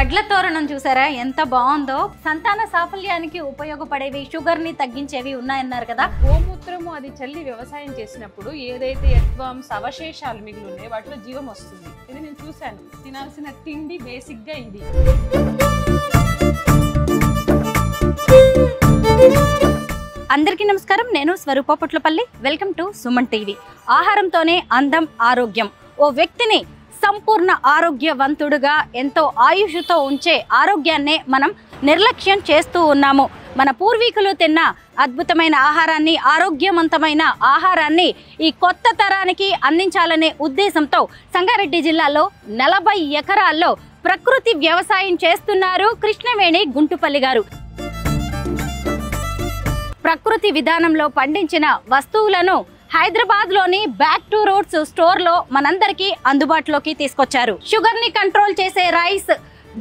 వడ్ల తోరణం చూసారా ఎంత బాగుందో. సంతాన సాఫల్యానికి ఉపయోగపడేవి, షుగర్ ని తగ్గించేవి ఉన్నాయన్నారు కదా. గోమూత్రము అది చల్లి వ్యవసాయం చేసినప్పుడు ఏదైతే యత్వాంశ అవశేషాలు మిగిలి ఉన్నాయి వాటిలో జీవం వస్తుంది. ఇది నేను చూశాను. తినాల్సిన తిండి బేసిక్ గా ఇది. అందరికీ నమస్కారం. నేను Swaroopa Putlapalli. Welcome to Suman TV. ఆహారంతోనే అందం, ఆరోగ్యం. ఓ వ్యక్తిని సంపూర్ణ ఆరోగ్యవంతుడుగా, ఎంతో ఆయుష్తో ఉంచే ఆరోగ్యాన్నే మనం నిర్లక్ష్యం చేస్తూ ఉన్నాము. మన పూర్వీకులు తిన్న అద్భుతమైన ఆహారాన్ని, ఆరోగ్యవంతమైన ఆహారాన్ని ఈ కొత్త తరానికి అందించాలనే ఉద్దేశంతో సంగారెడ్డి జిల్లాలో 40 ఎకరాల్లో ప్రకృతి వ్యవసాయం చేస్తున్నారు కృష్ణవేణి గుంటుపల్లి గారు. ప్రకృతి విధానంలో పండించిన వస్తువులను హైదరాబాద్లోని బ్యాక్ టు రూట్స్ స్టోర్లో మనందరికీ అందుబాటులోకి తీసుకొచ్చారు. షుగర్ని కంట్రోల్ చేసే రైస్,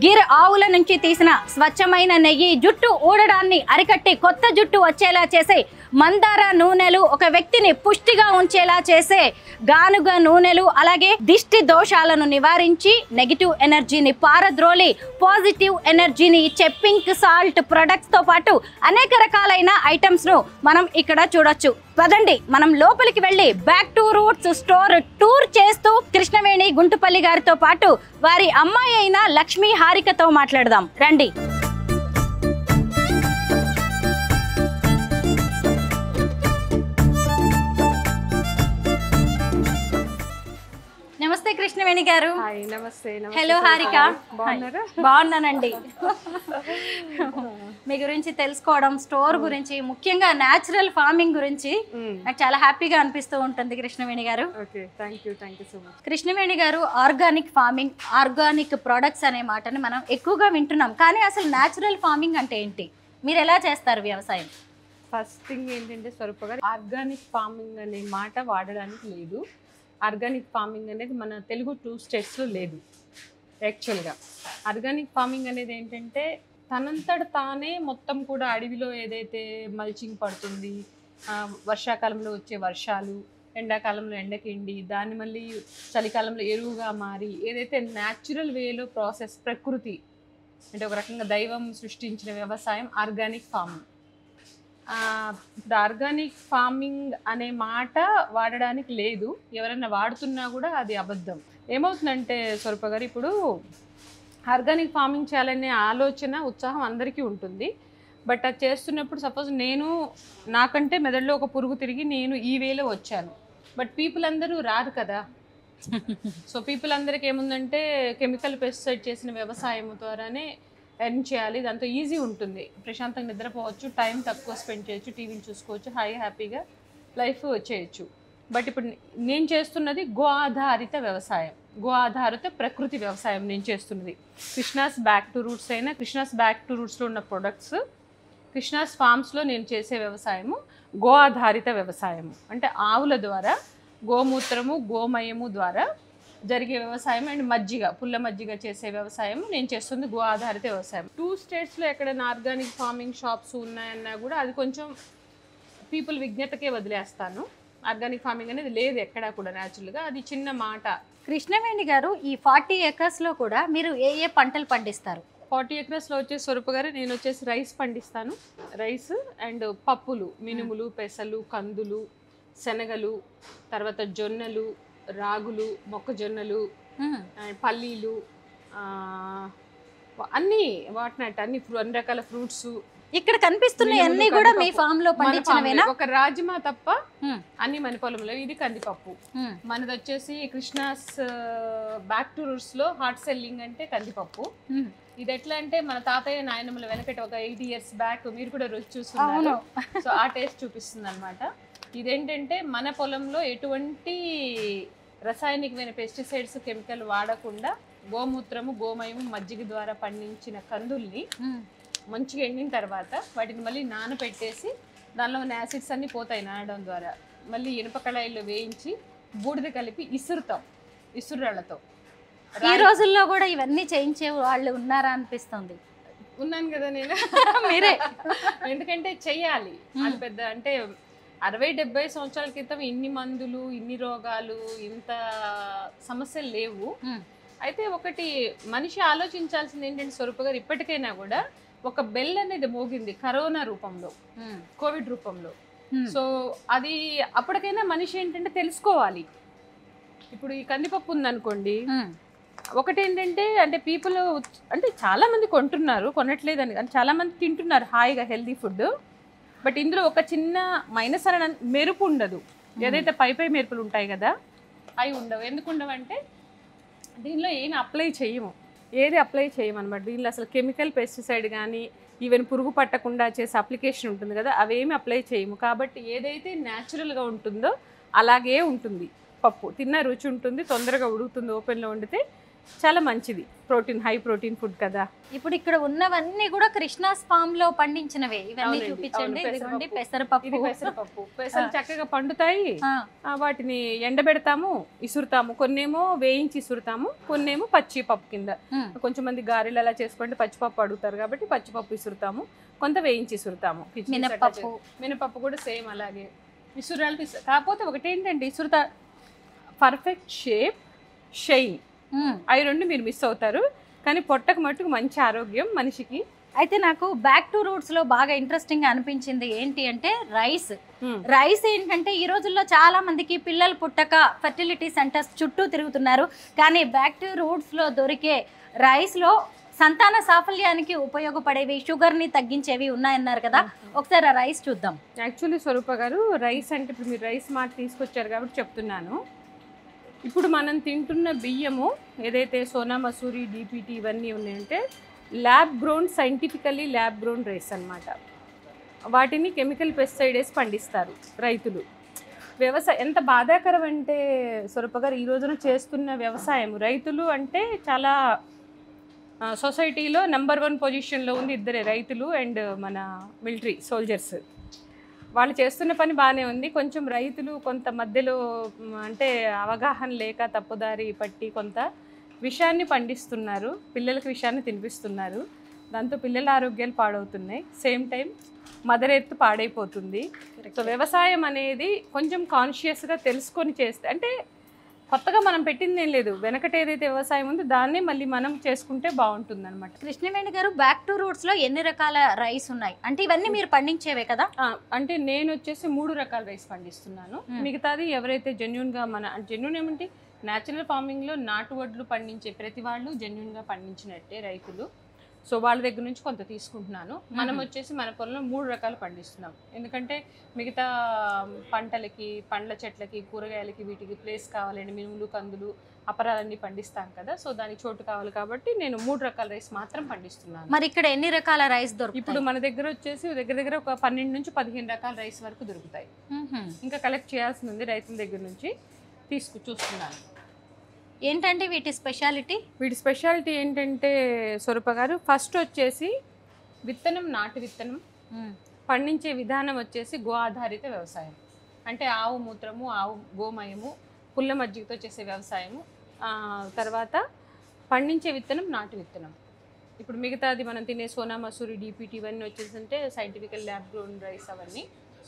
గిర్ ఆవుల నుంచి తీసిన స్వచ్ఛమైన నెయ్యి, జుట్టు ఊడడాన్ని అరికట్టి కొత్త జుట్టు వచ్చేలా చేసే మందార నూనెలు, ఒక వ్యక్తిని పుష్టిగా ఉంచేలా చేసే గానుగ నూనెలు, అలాగే దిష్టి దోషాలను నివారించి నెగిటివ్ ఎనర్జీని పారద్రోలి పాజిటివ్ ఎనర్జీని ఇచ్చే పింక్ సాల్ట్ ప్రొడక్ట్స్ తో పాటు అనేక రకాలైన ఐటమ్స్ ను మనం ఇక్కడ చూడొచ్చు. పదండి మనం లోపలికి వెళ్ళి back to roots store tour చేస్తూ కృష్ణవేణి గుంటుపల్లి గారితో పాటు వారి అమ్మాయి అయిన లక్ష్మీ హారికతో మాట్లాడదాం రండి. నమస్తే కృష్ణవేణి గారు. నమస్తే. హలో హారిక. బాగున్నారా? బాగున్నానండి. మీ గురించి తెలుసుకోవడం, స్టోర్ గురించి, ముఖ్యంగా న్యాచురల్ ఫార్మింగ్ గురించి నాకు చాలా హ్యాపీగా అనిపిస్తూ ఉంటుంది కృష్ణవేణి గారు. కృష్ణవేణి గారు, ఆర్గానిక్ ఫార్మింగ్, ఆర్గానిక్ ప్రొడక్ట్స్ అనే మాటని మనం ఎక్కువగా వింటున్నాం, కానీ అసలు న్యాచురల్ ఫార్మింగ్ అంటే ఏంటి? మీరు ఎలా చేస్తారు వ్యవసాయం? ఫస్ట్ థింగ్ ఏంటంటే స్వరూప గారు, ఆర్గానిక్ ఫార్మింగ్ అనే మాట వాడడానికి లేదు. ఆర్గానిక్ ఫార్మింగ్ అనేది మన తెలుగు 2 స్టేట్స్లో లేదు. యాక్చువల్గా ఆర్గానిక్ ఫార్మింగ్ అనేది ఏంటంటే తనంతట తానే మొత్తం కూడా అడవిలో ఏదైతే మల్చింగ్ పడుతుంది, వర్షాకాలంలో వచ్చే వర్షాలు, ఎండాకాలంలో ఎండకిండి, దాన్ని మళ్ళీ చలికాలంలో ఎరువుగా మారి ఏదైతే న్యాచురల్ వేలో ప్రాసెస్, ప్రకృతి అంటే ఒక రకంగా దైవం సృష్టించిన వ్యవసాయం ఆర్గానిక్ ఫార్మింగ్. ఇప్పుడు ఆర్గానిక్ ఫార్మింగ్ అనే మాట వాడడానికి లేదు. ఎవరైనా వాడుతున్నా కూడా అది అబద్ధం. ఏమవుతుందంటే స్వరూప గారు, ఇప్పుడు ఆర్గానిక్ ఫార్మింగ్ చేయాలనే ఆలోచన, ఉత్సాహం అందరికీ ఉంటుంది. బట్ అది చేస్తున్నప్పుడు సపోజ్ నాకంటే మెదడులో ఒక పురుగు తిరిగి నేను ఈ వేలో వచ్చాను, బట్ పీపుల్ అందరూ రారు కదా. సో పీపుల్ అందరికి ఏముందంటే కెమికల్ పెస్టిసైడ్ చేసిన వ్యవసాయం ద్వారానే ఎర్న్ చేయాలి, దాంతో ఈజీ ఉంటుంది, ప్రశాంతంగా నిద్రపోవచ్చు, టైం తక్కువ స్పెండ్ చేయొచ్చు, టీవీని చూసుకోవచ్చు, హ్యాపీగా లైఫ్ చేయొచ్చు. బట్ ఇప్పుడు నేను చేస్తున్నది గో ఆధారిత వ్యవసాయం, గో ఆధారిత ప్రకృతి వ్యవసాయం నేను చేస్తున్నది. కృష్ణాస్ బ్యాక్ టు రూట్స్ అయినా, కృష్ణాస్ బ్యాక్ టు రూట్స్లో ఉన్న ప్రొడక్ట్స్, కృష్ణాస్ ఫార్మ్స్లో నేను చేసే వ్యవసాయము గో ఆధారిత వ్యవసాయము. అంటే ఆవుల ద్వారా, గోమూత్రము, గోమయము ద్వారా జరిగే వ్యవసాయం అండ్ మజ్జిగ, పుల్ల మజ్జిగ చేసే వ్యవసాయం నేను చేస్తుంది గో ఆధారిత వ్యవసాయం. 2 స్టేట్స్లో ఎక్కడైనా ఆర్గానిక్ ఫార్మింగ్ షాప్స్ ఉన్నాయన్నా కూడా అది కొంచెం పీపుల్ విజ్ఞతకే వదిలేస్తాను. ఆర్గానిక్ ఫార్మింగ్ అనేది లేదు ఎక్కడా కూడా న్యాచురల్గా, అది చిన్న మాట. కృష్ణవేణి గారు, ఈ 40 ఎకర్స్లో కూడా మీరు ఏ ఏ పంటలు పండిస్తారు? 40 ఎకర్స్లో వచ్చేసి స్వరూప గారు, నేను వచ్చేసి రైస్ పండిస్తాను. రైస్ అండ్ పప్పులు, మినుములు, పెసలు, కందులు, శనగలు, తర్వాత జొన్నలు, రాగులు, మొక్కజొన్నలు, పల్లీలు, అన్నీ వాటినట్టు అన్ని రకాల ఫ్రూట్స్ ఇక్కడ కనిపిస్తున్నాయి అన్ని కూడా మీ ఫామ్ లో పండించినవేనా? ఒక రాజ్మా తప్ప అన్ని మన పొలంలో. ఇది కందిపప్పు. మనది వచ్చేసి కృష్ణాస్ బ్యాక్ టు రూట్స్ లో హాట్ సెల్లింగ్ అంటే కందిపప్పు. ఇది ఎట్లా అంటే మన తాతయ్య నాయనమ్మల వెనకటి ఒక 8 years బ్యాక్ మీరు కూడా రుచి చూస్తున్నారు, సో ఆ టేస్ట్ చూపిస్తుంది అనమాట. ఇదేంటంటే మన పొలంలో ఎటువంటి రసాయనికమైన పెస్టిసైడ్స్, కెమికల్ వాడకుండా గోమూత్రము, గోమయము, మజ్జిగ ద్వారా పండించిన కందుల్ని మంచిగా ఎండిన తర్వాత వాటిని మళ్ళీ నానబెట్టేసి దానిలో ఉన్న యాసిడ్స్ అన్నీ పోతాయి నానడం ద్వారా. మళ్ళీ ఇనుప కళాయిలో వేయించి బూడిద కలిపి ఇసురుతాం, ఇసురాళ్లతో. ఈ రోజుల్లో కూడా ఇవన్నీ చేయించే వాళ్ళు ఉన్నారా అనిపిస్తుంది. ఉన్నాను కదా నేను. మీరే. ఎందుకంటే చెయ్యాలి. అది పెద్ద అంటే 60-70 సంవత్సరాల క్రితం ఇన్ని మందులు, ఇన్ని రోగాలు, ఇంత సమస్యలు లేవు. అయితే ఒకటి మనిషి ఆలోచించాల్సింది ఏంటంటే స్వరూప గారు, ఇప్పటికైనా కూడా ఒక బెల్ అనేది మోగింది కరోనా రూపంలో, కోవిడ్ రూపంలో. సో అది అప్పటికైనా మనిషి ఏంటంటే తెలుసుకోవాలి. ఇప్పుడు ఈ కందిపప్పు ఉందనుకోండి, ఒకటి ఏంటంటే అంటే పీపుల్ అంటే చాలా మంది కొంటున్నారు, కొనట్లేదని, కానీ చాలా మంది తింటున్నారు హాయిగా హెల్దీ ఫుడ్. బట్ ఇందులో ఒక చిన్న మైనస్ అన మెరుపు ఉండదు. ఏదైతే పై మెరుపులు ఉంటాయి కదా అవి ఉండవు. ఎందుకు ఉండవు అంటే దీనిలో ఏమి అప్లై చేయము, ఏది అప్లై చేయమన్నమాట. దీనిలో అసలు కెమికల్ పెస్టిసైడ్ కానీ ఈవెన్ పురుగు పట్టకుండా చేసే అప్లికేషన్ ఉంటుంది కదా, అవేమి అప్లై చేయము. కాబట్టి ఏదైతే న్యాచురల్గా ఉంటుందో అలాగే ఉంటుంది. పప్పు తిన్న రుచి ఉంటుంది, తొందరగా ఉడుకుతుంది, ఓపెన్లో వండితే చాలా మంచిది. ప్రోటీన్, హై ప్రోటీన్ ఫుడ్ కదా. ఇప్పుడు ఇక్కడ ఉన్నవన్నీ కూడా కృష్ణాస్ ఫామ్ లో పండించినవే. ఇవన్నీ చూపించండి. ఇదిగోండి పెసరపప్పు. పెసరపప్పు, పెసలు చక్కగా పండుతాయి. వాటిని ఎండబెడతాము, ఇసురుతాము. కొన్నేమో వేయించి ఇసురుతాము, కొన్నేమో పచ్చి పప్పు కింద. కొంచెం మంది గారెలు అలా చేసుకోండి పచ్చిపప్పు అడుగుతారు కాబట్టి పచ్చిపప్పు ఇసురుతాము, కొంత వేయించి ఇసురుతాము. మినపప్పు కూడా సేమ్ అలాగే ఇసురాలు. కాకపోతే ఒకటేంటంటే ఇసురుతా పర్ఫెక్ట్ షేప్, షైన్, అవి రెండు మీరు మిస్ అవుతారు. కానీ పొట్టకు మట్టుకు మంచి ఆరోగ్యం మనిషికి. అయితే నాకు బ్యాక్ టు రూట్స్ లో బాగా ఇంట్రెస్టింగ్ అనిపించింది ఏంటి అంటే రైస్ ఏంటంటే ఈ రోజుల్లో చాలా మందికి పిల్లలు పుట్టక ఫెర్టిలిటీ సెంటర్స్ చుట్టూ తిరుగుతున్నారు. కానీ బ్యాక్ టు రూట్స్ లో దొరికే రైస్ లో సంతాన సాఫల్యానికి ఉపయోగపడేవి, షుగర్ ని తగ్గించేవి ఉన్నాయన్నారు కదా, ఒకసారి ఆ రైస్ చూద్దాం. యాక్చువల్లీ స్వరూప గారు, రైస్ అంటే ఇప్పుడు మీరు రైస్ మాట తీసుకొచ్చారు కాబట్టి చెప్తున్నాను. ఇప్పుడు మనం తింటున్న బియ్యము ఏదైతే సోనా మసూరి, డిపిటి ఇవన్నీ ఉన్నాయంటే lab grown, scientifically lab grown rice అన్నమాట. వాటిని కెమికల్ పెస్టిసైడ్ వేసి పండిస్తారు రైతులు. వ్యవసాయం ఎంత బాధాకరం అంటే స్వరూప గారు, ఈ రోజున చేస్తున్న వ్యవసాయం, రైతులు అంటే చాలా సొసైటీలో నెంబర్ 1 పొజిషన్లో ఉంది ఇద్దరే, రైతులు అండ్ మన మిలిటరీ సోల్జర్స్. వాళ్ళు చేస్తున్న పని బాగానే ఉంది. కొంచెం రైతులు కొంత మధ్యలో అంటే అవగాహన లేక తప్పుదారి పట్టి కొంత విషయాన్ని పండిస్తున్నారు, పిల్లలకి విషయాన్ని తినిపిస్తున్నారు. దాంతో పిల్లల ఆరోగ్యాలు పాడవుతున్నాయి, సేమ్ టైం మదర్ ఎర్త్ పాడైపోతుంది. సో వ్యవసాయం అనేది కొంచెం కాన్షియస్గా తెలుసుకొని చేస్తే, అంటే కొత్తగా మనం పెట్టింది ఏం లేదు, వెనకట ఏదైతే వ్యవసాయం ఉందో దాన్నే మళ్ళీ మనం చేసుకుంటే బాగుంటుంది అనమాట. కృష్ణవేణి గారు, బ్యాక్ టు రూట్స్ లో ఎన్ని రకాల రైస్ ఉన్నాయి అంటే ఇవన్నీ మీరు పండించేవే కదా? అంటే నేను వచ్చేసి 3 రకాల రైస్ పండిస్తున్నాను. మిగతాది ఎవరైతే జెన్యున్గా జెన్యున్ ఏమంటే న్యాచురల్ ఫార్మింగ్లో నాటు వడ్లు పండించే ప్రతి వాళ్ళు జెన్యున్గా పండించినట్టే రైతులు. సో వాళ్ళ దగ్గర నుంచి కొంత తీసుకుంటున్నాను. మనం వచ్చేసి మన పొలంలో 3 రకాలు పండిస్తున్నాం. ఎందుకంటే మిగతా పంటలకి, పండ్ల చెట్లకి, కూరగాయలకి వీటికి ప్లేస్ కావాలండి, మినుములు, కందులు, అపరాలన్నీ పండిస్తాం కదా. సో దానికి చోటు కావాలి కాబట్టి నేను 3 రకాల రైస్ మాత్రం పండిస్తున్నాను. మరి ఇక్కడ ఎన్ని రకాల రైస్ దొరుకుతాయి? ఇప్పుడు మన దగ్గర వచ్చేసి దగ్గర ఒక 12 నుంచి 15 రకాల రైస్ వరకు దొరుకుతాయి. ఇంకా కలెక్ట్ చేయాల్సి ఉంది, రైతుల దగ్గర నుంచి చూస్తున్నాను. ఏంటంటే వీటి స్పెషాలిటీ? వీటి స్పెషాలిటీ ఏంటంటే స్వరూప గారు, ఫస్ట్ వచ్చేసి విత్తనం, నాటు విత్తనం పండించే విధానం వచ్చేసి గో ఆధారిత వ్యవసాయం. అంటే ఆవు మూత్రము, ఆవు గోమయము, పుల్ల మజ్జిగతో చేసే వ్యవసాయము. తర్వాత పండించే విత్తనం నాటు విత్తనం. ఇప్పుడు మిగతాది మనం తినే సోనా మసూరి, డిపిటి ఇవన్నీ వచ్చేసి అంటే సైంటిఫికల్ ల్యాబ్ గ్రోన్ రైస్ అవన్నీ.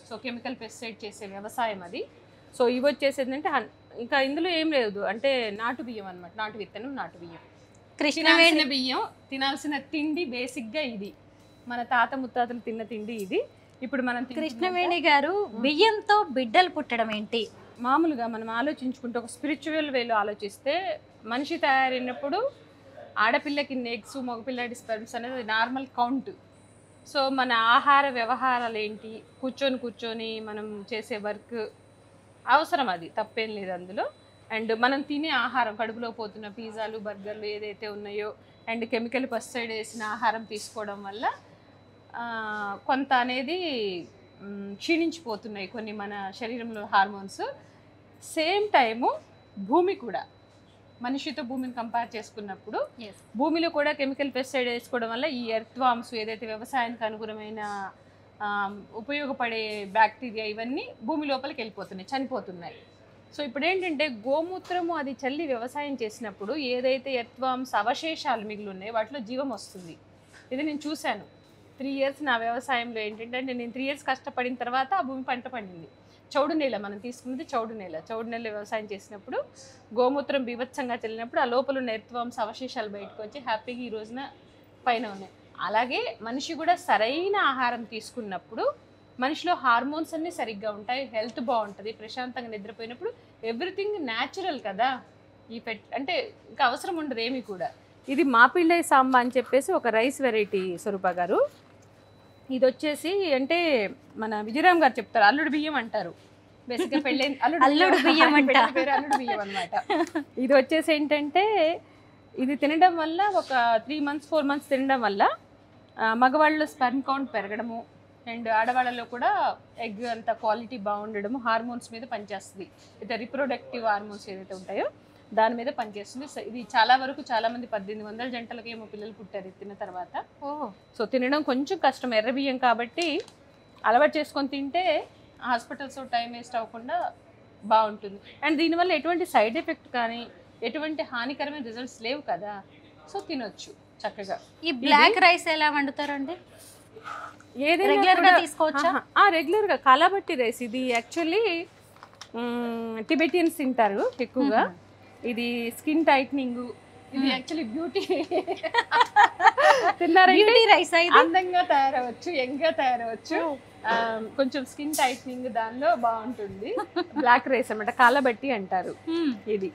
సో కెమికల్ పెస్టిసైడ్ చేసే వ్యవసాయం అది. సో ఇవి వచ్చేసి ఏంటంటే ఇంకా ఇందులో ఏం లేదు, అంటే నాటు బియ్యం అనమాట, నాటు విత్తనం, నాటు బియ్యం. కృష్ణవేణి బియ్యం తినాల్సిన తిండి బేసిక్గా ఇది, మన తాత ముత్తాతలు తిన్న తిండి ఇది. ఇప్పుడు మనం కృష్ణవేణి గారు, బియ్యంతో బిడ్డలు పుట్టడం ఏంటి? మామూలుగా మనం ఆలోచించుకుంటే ఒక స్పిరిచువల్ వేలో ఆలోచిస్తే, మనిషి తయారైనప్పుడు ఆడపిల్లకి ఎగ్స్, మగపిల్లడి స్పెర్మ్స్ అనేది నార్మల్ కౌంట్. సో మన ఆహార వ్యవహారాలు ఏంటి, కూర్చొని మనం చేసే వర్క్ అవసరం, అది తప్పేం లేదు అందులో. అండ్ మనం తినే ఆహారం, కడుపులో పోతున్న పిజ్జాలు, బర్గర్లు ఏదైతే ఉన్నాయో అండ్ కెమికల్ పెస్టిసైడ్ వేసిన ఆహారం తీసుకోవడం వల్ల కొంత అనేది క్షీణించిపోతున్నాయి కొన్ని మన శరీరంలో హార్మోన్స్. సేమ్ టైము భూమి కూడా, మనిషితో భూమిని కంపేర్ చేసుకున్నప్పుడు భూమిలో కూడా కెమికల్ పెస్టిసైడ్ వేసుకోవడం వల్ల ఈ ఎర్త్ వామ్స్ ఏదైతే వ్యవసాయానికి అనుగుణమైన ఉపయోగపడే బ్యాక్టీరియా ఇవన్నీ భూమి లోపలికి వెళ్ళిపోతున్నాయి, చనిపోతున్నాయి. సో ఇప్పుడు ఏంటంటే గోమూత్రము అది చల్లి వ్యవసాయం చేసినప్పుడు ఏదైతే ఎర్త్ వామ్స్ అవశేషాలు మిగిలి ఉన్నాయో వాటిలో జీవం వస్తుంది. ఇది నేను చూశాను 3 years నా వ్యవసాయంలో. ఏంటంటే నేను 3 years కష్టపడిన తర్వాత ఆ భూమి పంట పండింది. చౌడు నేల మనం తీసుకున్నది చౌడు నేల వ్యవసాయం చేసినప్పుడు గోమూత్రం బీభత్సంగా చెల్లినప్పుడు ఆ లోపల ఉన్న ఎర్త్వామ్స్ అవశేషాలు బయటకు వచ్చి హ్యాపీగా ఈ రోజున పైన ఉన్నాయి. అలాగే మనిషి కూడా సరైన ఆహారం తీసుకున్నప్పుడు మనిషిలో హార్మోన్స్ అన్నీ సరిగ్గా ఉంటాయి, హెల్త్ బాగుంటుంది, ప్రశాంతంగా నిద్రపోయినప్పుడు ఎవ్రీథింగ్ న్యాచురల్ కదా. ఈ అంటే ఇంకా అవసరం ఉండదు ఏమీ కూడా. ఇది మాపిళ్ళై సాంబా అని చెప్పేసి ఒక రైస్ వెరైటీ స్వరూప గారు. ఇది వచ్చేసి అంటే మన విజయరామ్ గారు చెప్తారు అల్లుడు బియ్యం అంటారు. బేసిక్గా పెళ్ళి అల్లుడు బియ్యం పేరు అల్లుడు బియ్యం అనమాట. ఇది వచ్చేసి ఏంటంటే ఇది తినడం వల్ల ఒక 3 months 4 months తినడం వల్ల మగవాళ్ళలో స్పెర్మ్ కౌంట్ పెరగడము అండ్ ఆడవాళ్ళలో కూడా ఎగ్ అంత క్వాలిటీ బాగుండడము, హార్మోన్స్ మీద పనిచేస్తుంది. ఇది రిప్రొడక్టివ్ హార్మోన్స్ ఏదైతే ఉంటాయో దాని మీద పనిచేస్తుంది. ఇది చాలా వరకు చాలా మంది 1800 జంటలకి ఏమో పిల్లలు పుట్టారు తిన్న తర్వాత. సో తినడం కొంచెం కష్టం, ఎర్ర బియ్యం కాబట్టి అలవాటు చేసుకొని తింటే హాస్పిటల్స్ టైం వేస్ట్ అవ్వకుండా బాగుంటుంది. అండ్ దీనివల్ల ఎటువంటి సైడ్ ఎఫెక్ట్ కానీ ఎటువంటి హానికరమైన రిజల్ట్స్ లేవు కదా, సో తినొచ్చు చక్కగా. ఈ బ్లాక్ రైస్ ఎలా వండుతారండి? ఏదైనా రెగ్యులర్గా తీసుకోవచ్చా? రెగ్యులర్గా కాలాబట్టి రైస్. ఇది యాక్చువల్లీ టిబెటియన్స్ తింటారు ఎక్కువగా. ఇది స్కిన్ టైట్నింగ్, ఇది యాక్చువల్లీ బ్యూటీ తిన్నారంటే రైస్ అందంగా తయారవచ్చు, యంగ్గా తయారవచ్చు, కొంచెం స్కిన్ టైట్నింగ్ దానిలో బాగుంటుంది. బ్లాక్ రైస్ అన్నమాట, కాలబట్టి అంటారు. ఇది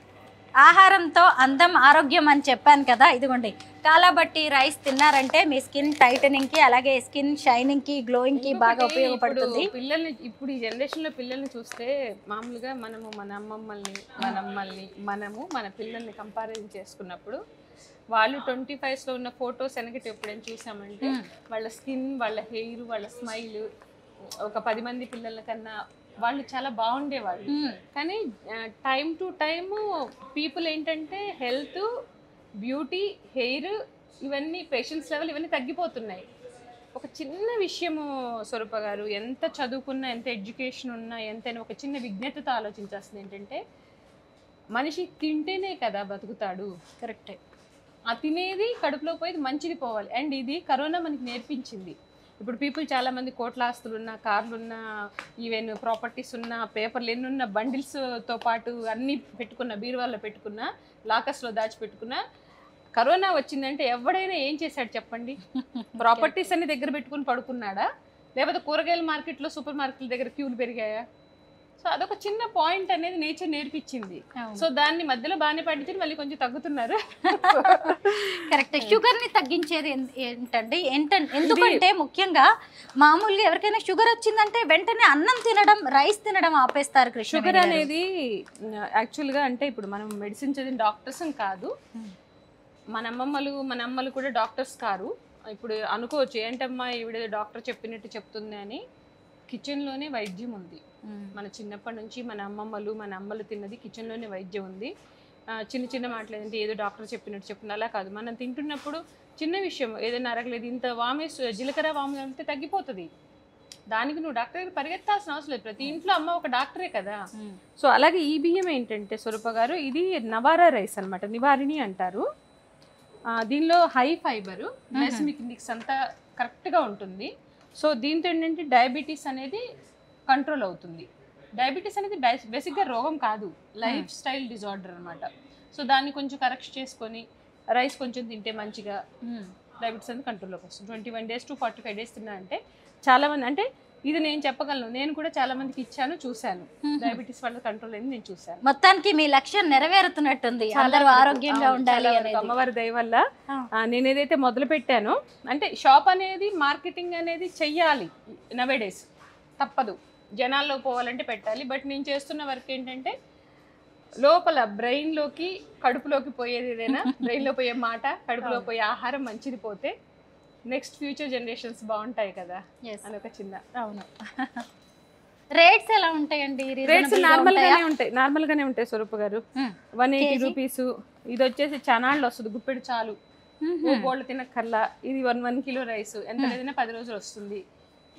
ఆహారంతో అందం ఆరోగ్యం అని చెప్పాను కదా, ఇదిగోండి కాలాబట్టి రైస్ తిన్నారంటే మీ స్కిన్ టైటనింగ్ కి అలాగే స్కిన్ షైనింగ్ కి గ్లోయింగ్ కి బాగా ఉపయోగపడుతుంది. పిల్లల్ని ఇప్పుడు ఈ జనరేషన్ లో పిల్లల్ని చూస్తే మామూలుగా మనము మన అమ్మమ్మల్ని మన పిల్లల్ని కంపారిజన్ చేసుకున్నప్పుడు వాళ్ళు 25s లో ఉన్న ఫొటోస్ వెనకటి ఎప్పుడైనా చూసామంటే వాళ్ళ స్కిన్, వాళ్ళ హెయిర్, వాళ్ళ స్మైల్ ఒక 10 మంది పిల్లల కన్నా వాళ్ళు చాలా బాగుండేవాళ్ళు. కానీ టైం టు టైము పీపుల్ ఏంటంటే హెల్త్, బ్యూటీ, హెయిర్ ఇవన్నీ పేషెన్స్ లెవెల్ ఇవన్నీ తగ్గిపోతున్నాయి. ఒక చిన్న విషయము స్వరూప గారు, ఎంత చదువుకున్నా ఎంత ఎడ్యుకేషన్ ఉన్నా ఎంతైనా ఒక చిన్న విజ్ఞతతో ఆలోచించాల్సింది ఏంటంటే మనిషి తింటేనే కదా బతుకుతాడు. కరెక్టే. ఆ తినేది కడుపులో పోయి మంచిది పోవాలి. అండ్ ఇది కరోనా మనకి నేర్పించింది. ఇప్పుడు పీపుల్ చాలా మంది కోట్ల ఆస్తులున్నా, కార్లున్నా, ఈవెన్ ప్రాపర్టీస్ ఉన్న, పేపర్లు ఎన్నున్న, బండిల్స్తో పాటు అన్నీ పెట్టుకున్న, బీరువాల్లో పెట్టుకున్న, లాకర్స్లో దాచిపెట్టుకున్న, కరోనా వచ్చిందంటే ఎవడైనా ఏం చేశాడు చెప్పండి? ప్రాపర్టీస్ అన్ని దగ్గర పెట్టుకుని పడుకున్నాడా, లేకపోతే కూరగాయల మార్కెట్లో సూపర్ మార్కెట్ల దగ్గర క్యూలు పెరిగాయా? సో అదొక చిన్న పాయింట్ అనేది నేచర్ నేర్పించింది. సో దాన్ని మధ్యలో బాగానే పట్టించి మళ్ళీ కొంచెం తగ్గుతున్నారు. కరెక్ట్. షుగర్ ని తగ్గించేది ఏంటండి? ఎందుకంటే ముఖ్యంగా మామూలుగా ఎవరికైనా షుగర్ వచ్చిందంటే వెంటనే అన్నం తినడం, రైస్ తినడం ఆపేస్తారు. షుగర్ అనేది యాక్చువల్గా అంటే ఇప్పుడు మనం మెడిసిన్ చదివిన డాక్టర్స్ కాదు, మన అమ్మలు కూడా డాక్టర్స్ కారు. ఇప్పుడు అనుకోవచ్చు ఏంటమ్మా ఈవిడ డాక్టర్ చెప్పినట్టు చెప్తుంది అని. కిచెన్లోనే వైద్యం ఉంది. మన చిన్నప్పటి నుంచి మన అమ్మలు తిన్నది కిచెన్లోనే వైద్యం ఉంది. చిన్న చిన్న మాటలు ఏంటంటే ఏదో డాక్టర్ చెప్పినట్టు చెప్తుంది అలా కాదు. మనం తింటున్నప్పుడు చిన్న విషయం ఏదైనా అరగలేదు, ఇంత జీలకర్ర వాము అంటే తగ్గిపోతుంది. దానికి నువ్వు డాక్టర్ దగ్గర పరిగెత్తాల్సిన అవసరం లేదు. ప్రతి ఇంట్లో అమ్మ ఒక డాక్టరే కదా. సో అలాగే ఈ బియ్యం ఏంటంటే స్వరూప గారు ఇది నవారా రైస్ అనమాట, నివారిణి అంటారు. దీనిలో హై ఫైబరు, గ్లైసెమిక్ ఇండెక్స్ అంతా కరెక్ట్గా ఉంటుంది. సో దీంతో ఏంటంటే డయాబెటీస్ అనేది కంట్రోల్ అవుతుంది. డయాబెటీస్ అనేది బేసిక్గా రోగం కాదు, లైఫ్ స్టైల్ డిజార్డర్ అనమాట. సో దాన్ని కొంచెం కరెక్ట్ చేసుకొని రైస్ కొంచెం తింటే మంచిగా డయాబెటీస్ అనేది కంట్రోల్లోకి వస్తుంది. 21 days to 45 days తిన్నా అంటే చాలామంది, అంటే ఇది నేను చెప్పగలను, నేను కూడా చాలా మందికి ఇచ్చాను, చూశాను. డయాబెటీస్ వల్ల కంట్రోల్ అయింది నేను చూశాను. మొత్తానికి మీ లక్ష్యం నెరవేరుతున్నట్టుంది, అందరూ ఆరోగ్యంగా ఉండాలి అనేది. అమ్మవారి దయ వల్ల నేను ఏదైతే మొదలు పెట్టానో, అంటే షాప్ అనేది మార్కెటింగ్ అనేది చెయ్యాలి నవేడేస్, తప్పదు, జనాల్లో పోవాలంటే పెట్టాలి. బట్ నేను చేస్తున్న వర్క్ ఏంటంటే లోపల బ్రెయిన్లోకి కడుపులోకి పోయేది ఏదైనా, బ్రెయిన్లో పోయే మాట, కడుపులో పోయే ఆహారం మంచిది పోతే నెక్స్ట్ ఫ్యూచర్ జనరేషన్స్ బాగుంటాయి కదా అని ఒక చిన్న. అవును. రేట్స్ ఎలా ఉంటాయండి? రేట్స్ నార్మల్ గానే ఉంటాయి స్వరూప గారు. 180 రూపీస్. ఇది వచ్చేసి చనాళ్ళు వస్తుంది, గుప్పెడు చాలు, బోళ్ళు తినక్కర్లా. ఇది 1 kilo రైస్ ఎంత లేదైనా 10 రోజులు వస్తుంది.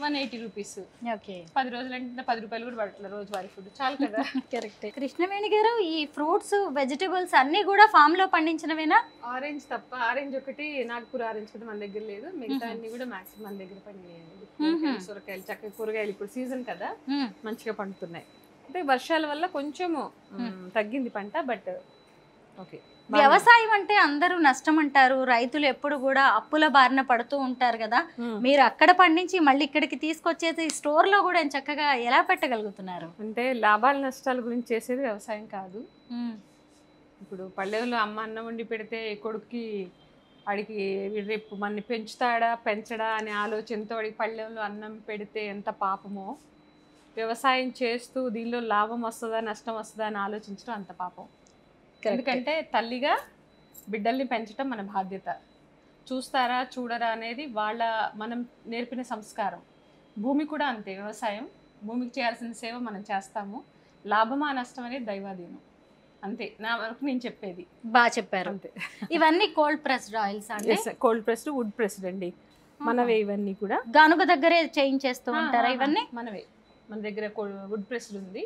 180 రూపీస్. ఓకే, 10 రోజులు అంటే 10 రూపాయలు కూడా పడట్లేదు రోజువారీ ఫుడ్, చాలు కదా. కరెక్ట్. కృష్ణవేణి గారు, ఈ ఫ్రూట్స్ వెజిటబుల్స్ అన్ని కూడా ఫామ్ లో పండించినవేనా? ఆరెంజ్ తప్ప, ఆరెంజ్ ఒకటి నాగపూర్ ఆరెంజ్ కూడా మన దగ్గర లేదు, మిగతా అన్ని కూడా మాక్సిమం మన దగ్గర పండినాయి. సొరకాయలు, చక్కగా కూరగాయలు ఇప్పుడు సీజన్ కదా మంచిగా పండుతున్నాయి. అంటే వర్షాల వల్ల కొంచెము తగ్గింది పంట, బట్ ఓకే. వ్యవసాయం అంటే అందరూ నష్టం అంటారు, రైతులు ఎప్పుడు కూడా అప్పుల బారిన పడుతూ ఉంటారు కదా. మీరు అక్కడ పండించి మళ్ళీ ఇక్కడికి తీసుకొచ్చేసి స్టోర్ లో కూడా చక్కగా ఎలా పెట్టగలుగుతున్నారు? అంటే లాభాల నష్టాల గురించి చేసేది వ్యవసాయం కాదు. ఇప్పుడు పల్లెల్లో అమ్మ అన్నం వండి పెడితే కొడుక్కి వాడికి రేపు మన పెంచుతాడా పెంచడా అనే ఆలోచనతో వాడికి పల్లెల్లో అన్నం పెడితే ఎంత పాపమో, వ్యవసాయం చేస్తూ దీనిలో లాభం వస్తుందా నష్టం వస్తుందా అని ఆలోచించడం అంత పాపం. ఎందుకంటే తల్లిగా బిడ్డల్ని పెంచడం మన బాధ్యత. చూస్తారా చూడరా అనేది మనం నేర్పిన సంస్కారం. భూమి కూడా అంతే, వ్యవసాయం భూమికి చేయాల్సిన సేవ మనం చేస్తాము. లాభమా నష్టం అనేది దైవాధీనం, అంతే నా వరకు నేను చెప్పేది. బాగా చెప్పారు. అంతే. ఇవన్నీ కోల్డ్ ప్రెస్డ్ ఆయిల్స్ అండి? కోల్డ్ ప్రెస్డ్, వుడ్ ప్రెస్డ్ అండి మనవే. ఇవన్నీ కూడా గానుగ దగ్గరే చేయించేస్తూ ఉంటారా ఇవన్నీ? మనవే, మన దగ్గర వుడ్ ప్రెస్డ్ ఉంది.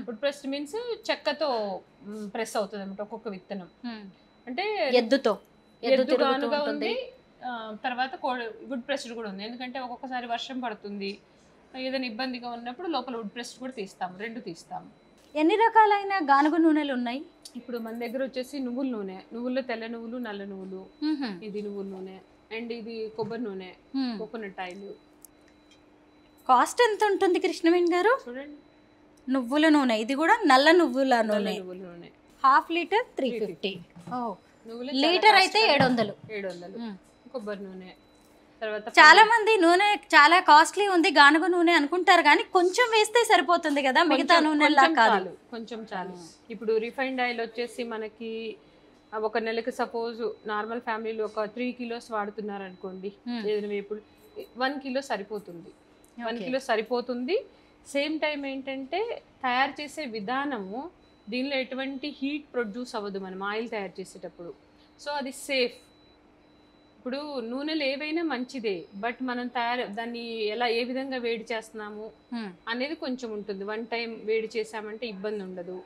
వుడ్ ప్రెస్డ్ మీన్స్ చెక్కతో ప్రెస్ అవుతుంది అన్నమాట ఒక్కొక్క విత్తనం. అంటే ఎద్దు గానుగా ఉంది, తర్వాత వుడ్ ప్రెస్డ్ కూడా ఉంది. ఎందుకంటే ఒక్కొక్కసారి వర్షం పడుతుంది, ఏదైనా ఇబ్బందిగా ఉన్నప్పుడు లోపల వుడ్ ప్రెస్డ్ కూడా తీస్తాము, రెండు తీస్తాము. ఎన్ని రకాలైన గానుగ నూనెలు ఉన్నాయి? ఇప్పుడు మన దగ్గర వచ్చేసి నువ్వుల నూనె, నువ్వుల్లో తెల్ల నువ్వులు, నల్ల నువ్వులు, ఇది నువ్వుల నూనె, అండ్ ఇది కొబ్బరి నూనె, కోకోనట్ ఆయిల్. కాస్ట్ ఎంత ఉంటుంది కృష్ణవేణి గారు? చూడండి, నువ్వుల నూనె, ఇది కూడా నల్ల నువ్వుల నూనె, నువ్వుల నూనె హాఫ్ లీటర్ 350. లీటర్ అయితే 700. కొబ్బరి నూనె. తర్వాత చాలా మంది నూనె చాలా కాస్ట్లీ ఉంది గానుగ నూనె అనుకుంటారు, కానీ కొంచెం వేస్తే సరిపోతుంది కదా, మిగతా నూనెలా కాదు, కొంచెం చాలు. ఇప్పుడు రిఫైన్డ్ ఆయిల్ వచ్చేసి మనకి ఒక నెలకు సపోజ్ నార్మల్ ఫ్యామిలీలో ఒక 3 కిలోస్ వాడుతున్నారు అనుకోండి, ఏదైనా ఇప్పుడు 1 కిలో సరిపోతుంది. 1 కిలో సరిపోతుంది. సేమ్ టైం ఏంటంటే తయారు చేసే విధానము, దీనిలో ఎటువంటి హీట్ ప్రొడ్యూస్ అవ్వదు మనం ఆయిల్ తయారు చేసేటప్పుడు. సో అది సేఫ్. ఇప్పుడు నూనెలు ఏవైనా మంచిదే, బట్ మనం దాన్ని ఏ విధంగా వేడి చేస్తున్నాము అనేది కొంచెం ఉంటుంది. 1 టైం వేడి చేసామంటే ఇబ్బంది ఉండదు.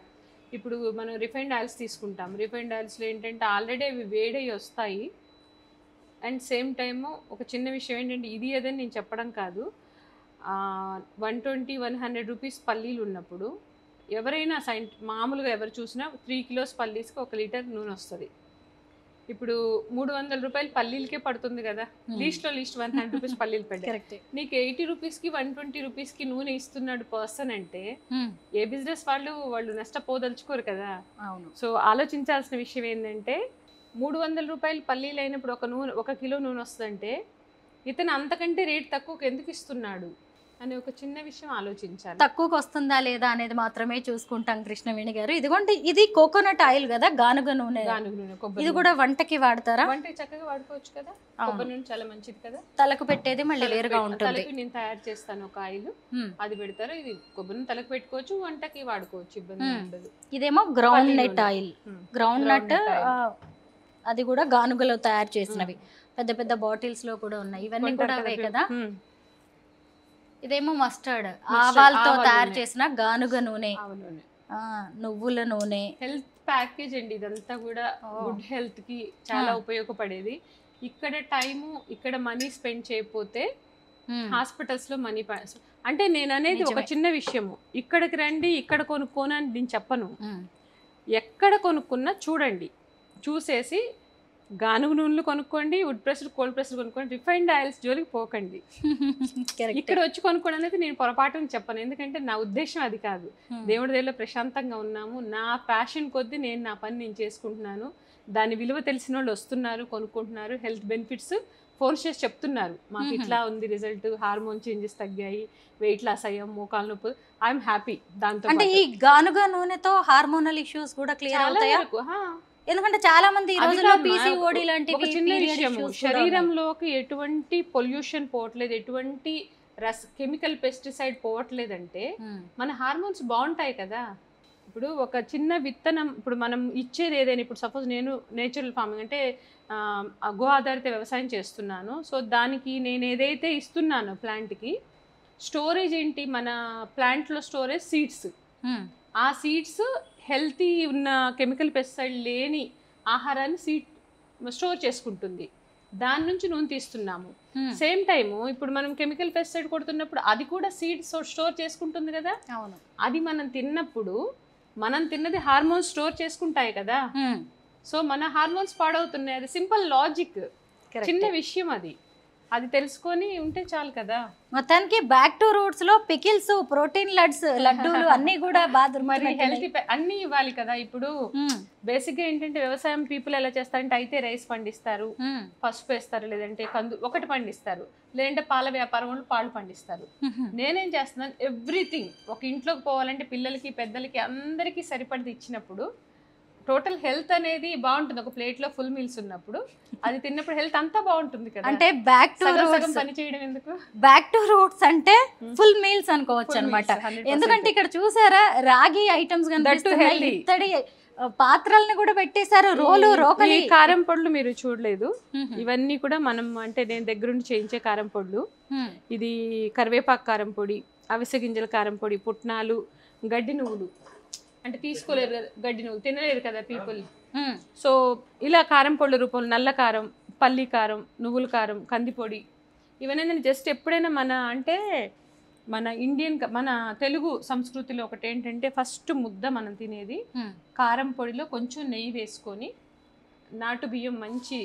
ఇప్పుడు మనం రిఫైన్డ్ ఆయిల్స్ తీసుకుంటాం, రిఫైన్డ్ ఆయిల్స్లో ఏంటంటే ఆల్రెడీ అవి వేడై వస్తాయి. అండ్ సేమ్ టైము ఒక చిన్న విషయం ఏంటంటే, ఇది ఏదని నేను చెప్పడం కాదు, 120-100 రూపీస్ పల్లీలు ఉన్నప్పుడు ఎవరైనా మామూలుగా ఎవరు చూసినా 3 కిలోస్ పల్లీస్కి 1 లీటర్ నూనె వస్తుంది. ఇప్పుడు 300 రూపాయలు పల్లీలకే పడుతుంది కదా, లీస్ట్ 100 రూపీస్ పల్లీలు పడ్డాయి. నీకు 80 రూపీస్కి 120 రూపీస్కి నూనె ఇస్తున్నాడు పర్సన్ అంటే ఏ బిజినెస్ వాళ్ళు నష్టపోదలుచుకోరు కదా. సో ఆలోచించాల్సిన విషయం ఏంటంటే, 300 రూపాయలు పల్లీలు అయినప్పుడు 1 కిలో నూనె వస్తుందంటే ఇతను అంతకంటే రేట్ తక్కువకి ఎందుకు ఇస్తున్నాడు అని ఒక చిన్న విషయం ఆలోచించాలి. తక్కువకి వస్తుందా లేదా అనేది మాత్రమే చూసుకుంటాం కృష్ణవేణి గారు. ఇదిగోండి, ఇది కోకోనట్ ఆయిల్ కదా, గానుగ నూనె. ఇది కూడా వంటకి వాడతారా? వంటకి చక్కగా వాడుకోవచ్చు కదా, కొబ్బరి నూనె చాలా మంచిది కదా. తలకు పెట్టేది మళ్ళీ వేరుగా ఉంటుంది. తలకు నేను తయారు చేస్తాను ఒక ఆయిల్, అది పెడతారు. ఇది కొబ్బరి నూనె తలకు పెట్టుకోవచ్చు, వంటకి వాడుకోవచ్చు, ఇబ్బంది ఉండదు. ఇదేమో groundnut oil, groundnut, అది కూడా గానుగలో తయారు చేసినవి. పెద్ద పెద్ద బాటిల్స్ లో కూడా ఉన్నాయి, ఇవన్నీ కూడా అవే కదా. ఇదేమో మస్టర్డ్, ఆవాలతో తయారు చేసిన గానుగ నూనె, నువ్వుల నూనె. హెల్త్ ప్యాకేజ్ అండి ఇదంతా కూడా, గుడ్ హెల్త్ కి చాలా ఉపయోగపడేది. ఇక్కడ టైము, ఇక్కడ మనీ స్పెండ్ చేయకపోతే హాస్పిటల్స్ లో మనీ, అంటే నేను అనేది ఒక చిన్న విషయము, ఇక్కడికి రండి ఇక్కడ కొనుక్కోనని నేను చెప్పను. ఎక్కడ కొనుక్కున్నా చూడండి, చూసేసి గానుగ నూనెలు కొనుక్కోండి, వుడ్ ప్రెస్డ్, కోల్డ్ ప్రెస్డ్ కొనుక్కోండి, రిఫైన్డ్ ఆయిల్స్ జోలికి పోకండి. ఇక్కడ వచ్చి కొనుక్కోండి అనేది నేను పొరపాటుని చెప్పను, ఎందుకంటే నా ఉద్దేశం అది కాదు. దేవుడి దగ్గర ప్రశాంతంగా ఉన్నాము, నా ప్యాషన్ కొద్దీ నేను నా పని నేను చేసుకుంటున్నాను. దాని విలువ తెలిసిన వాళ్ళు వస్తున్నారు, కొనుక్కుంటున్నారు, హెల్త్ బెనిఫిట్స్ ఫోన్ చేసి చెప్తున్నారు, మాకు ఇట్లా ఉంది రిజల్ట్, హార్మోన్ చేంజెస్ తగ్గాయి, వెయిట్ లాస్ అయ్యాం, మోకాలు నొప్పి, ఐఎమ్ హ్యాపీ. దాంతో అంటే ఈ గానుగ నూనెతో హార్మోనల్ ఇష్యూస్ కూడా క్లియర్ అవుతాయా? ఎందుకంటే చాలా మంది ఈ రోజుల్లో పీసీఓడి లాంటివి, చిన్న విషయము, శరీరంలోకి ఎటువంటి పొల్యూషన్ పోవట్లేదు, ఎటువంటి కెమికల్ పెస్టిసైడ్ పోవట్లేదంటే మన హార్మోన్స్ బాగుంటాయి కదా. ఇప్పుడు ఒక చిన్న విత్తనం, ఇప్పుడు మనం ఇచ్చేది ఏదైనా, ఇప్పుడు సపోజ్ నేను నేచురల్ ఫార్మింగ్ అంటే గో ఆధారిత వ్యవసాయం చేస్తున్నాను. సో దానికి నేను ఏదైతే ఇస్తున్నానో ప్లాంట్కి, స్టోరేజ్ ఏంటి, మన ప్లాంట్లో స్టోరేజ్ సీడ్స్. ఆ సీడ్స్ హెల్తీ ఉన్న కెమికల్ పెస్టిసైడ్ లేని ఆహారాన్ని సీడ్ స్టోర్ చేసుకుంటుంది. దాని నుంచి నూనె తీస్తున్నాము. సేమ్ టైము ఇప్పుడు మనం కెమికల్ పెస్టిసైడ్ కొడుతున్నప్పుడు అది కూడా సీడ్ స్టోర్ చేసుకుంటుంది కదా. అవును. అది మనం తిన్నప్పుడు మనం తిన్నది హార్మోన్స్ స్టోర్ చేసుకుంటాయి కదా. సో మన హార్మోన్స్ పాడవుతున్నాయి. అది సింపుల్ లాజిక్, చిన్న విషయం. అది తెలుసుకొని ఉంటే చాలు కదా. మొత్తానికి బ్యాక్ టు రూట్స్ లో పికిల్స్, ప్రోటీన్ లడ్డూలు అన్ని కూడా బాగా మరి హెల్తీ అన్ని ఇవ్వాలి కదా. ఇప్పుడు బేసిక్ గా ఏంటంటే వ్యవసాయం పీపుల్ ఎలా చేస్తారంటే అయితే రైస్ పండిస్తారు, పసుపు వేస్తారు, లేదంటే ఒకటి పండిస్తారు, లేదంటే పాల వ్యాపారం వాళ్ళు పాలు పండిస్తారు. నేనేం చేస్తున్నాను, ఎవ్రీథింగ్ ఒక ఇంట్లోకి పోవాలంటే పిల్లలకి పెద్దలకి అందరికీ సరిపడితే ఇచ్చినప్పుడు టోటల్ హెల్త్ అనేది బాగుంటుంది. ఒక ప్లేట్ లో ఫుల్ మీల్స్ ఉన్నప్పుడు అది తిన్నప్పుడు హెల్త్ అంతా బాగుంటుంది కదా. అంటే బ్యాక్ టు రూట్స్ పని చేయడం ఎందుకు, బ్యాక్ టు రూట్స్ అంటే ఫుల్ మీల్స్ అనుకోవచ్చు అనమాట. ఎందుకంటే ఇక్కడ చూసారా రాగి ఐటమ్స్ కనిపిస్తున్నాయి, ఇత్తడి పాత్రల్ని కూడా పెట్టేశారు, రోకలి కారం పొడులు మీరు చూడలేదు. ఇవన్నీ కూడా మనం అంటే నేను దగ్గరుండి చేయించే కారం పొడులు. ఇది కరివేపాకు కారం పొడి, అవిసె గింజల కారం పొడి, పుట్నాలు, గడ్డి నువ్వులు. అంటే తీసుకోలేరు గడ్డి నువ్వులు, తినలేరు కదా పీపుల్. సో ఇలా కారం పొడుల రూపంలో నల్ల కారం, పల్లి కారం, నువ్వుల కారం, కందిపొడి, ఇవన్నీ జస్ట్ ఎప్పుడైనా మన ఇండియన్ మన తెలుగు సంస్కృతిలో ఒకటి ఏంటంటే ఫస్ట్ ముద్ద మనం తినేది కారం పొడిలో కొంచెం నెయ్యి వేసుకొని, నాటు బియ్యం మంచి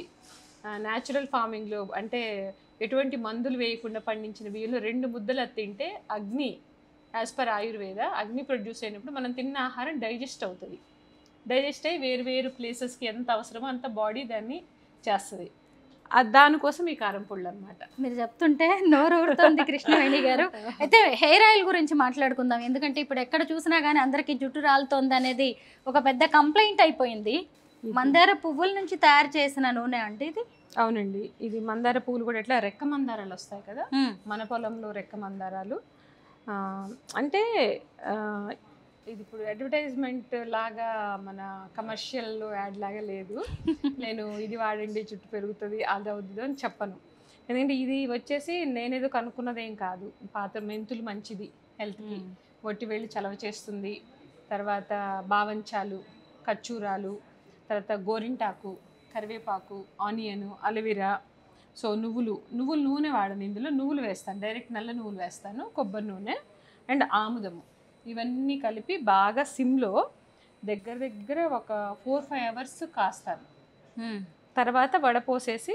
న్యాచురల్ ఫార్మింగ్లో అంటే ఎటువంటి మందులు వేయకుండా పండించిన బియ్యంలో 2 ముద్దలు తింటే అగ్ని, యాజ్ పర్ ఆయుర్వేద, అగ్ని ప్రొడ్యూస్ అయినప్పుడు మనం తిన్న ఆహారం డైజెస్ట్ అవుతుంది. డైజెస్ట్ అయ్యి వేరు ప్లేసెస్కి ఎంత అవసరమో అంత బాడీ దాన్ని చేస్తుంది. దానికోసం ఈ కారం పొళ్ళు అనమాట. మీరు చెప్తుంటే నోరు ఊరుతోంది కృష్ణవేణి గారు. అయితే హెయిర్ ఆయిల్ గురించి మాట్లాడుకుందాం. ఎందుకంటే ఇప్పుడు ఎక్కడ చూసినా కానీ అందరికీ జుట్టు రాలుతోంది అనేది ఒక పెద్ద కంప్లైంట్ అయిపోయింది. మందార పువ్వుల నుంచి తయారు చేసిన నూనె అంటే ఇది? అవునండి. ఇది మందార పువ్వులు కూడా ఎట్లా రెక్క మందారాలు వస్తాయి కదా, మన పొలంలో రెక్క మందారాలు. అంటే ఇది ఇప్పుడు అడ్వర్టైజ్మెంట్ లాగా మన కమర్షియల్లో యాడ్ లాగా లేదు. నేను ఇది వాడండి జుట్టు పెరుగుతుంది అది అవుతుంది అని చెప్పను. ఎందుకంటే ఇది వచ్చేసి నేనేదో కనుక్కున్నదేం కాదు. పాత మెంతులు మంచిది హెల్త్కి, ఒట్టి వేళ్ళు చలవ చేస్తుంది. తర్వాత బావంచాలు, ఖర్జూరాలు, తర్వాత గోరింటాకు, కరివేపాకు, ఆనియన్, అలోవెరా. సో నువ్వులు నూనె వాడను, ఇందులో నువ్వులు వేస్తాను, డైరెక్ట్ నల్ల నువ్వులు వేస్తాను, కొబ్బరి నూనె అండ్ ఆముదము, ఇవన్నీ కలిపి బాగా సిమ్లో దగ్గర ఒక 4-5 అవర్స్ కాస్తాను. తర్వాత వడపోసేసి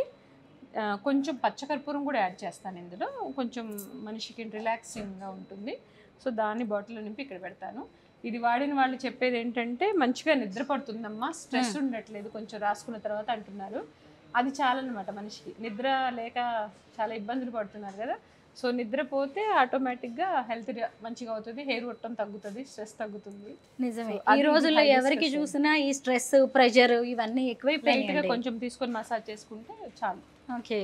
కొంచెం పచ్చకర్పూరం కూడా యాడ్ చేస్తాను ఇందులో, కొంచెం మనిషికి రిలాక్సింగ్గా ఉంటుంది. సో దాన్ని బాటిల్లో నింపి ఇక్కడ పెడతాను. ఇది వాడిన వాళ్ళు చెప్పేది ఏంటంటే మంచిగా నిద్ర పడుతుందమ్మా, స్ట్రెస్ ఉండట్లేదు కొంచెం రాసుకున్న తర్వాత అంటున్నారు. అది చాలన్నమాట. మనిషికి నిద్ర లేక చాలా ఇబ్బందులు పడుతున్నారు కదా. సో నిద్రపోతే ఆటోమేటిక్గా హెల్త్ మంచిగా అవుతుంది, హెయిర్ ఉట్టడం తగ్గుతుంది, స్ట్రెస్ తగ్గుతుంది. నిజమే, ఈ రోజుల్లో ఎవరికి చూసినా ఈ స్ట్రెస్, ప్రెషర్ ఇవన్నీ ఎక్కువైపోయాయి. కొంచెం తీసుకొని మసాజ్ చేసుకుంటే చాలు. ఓకే,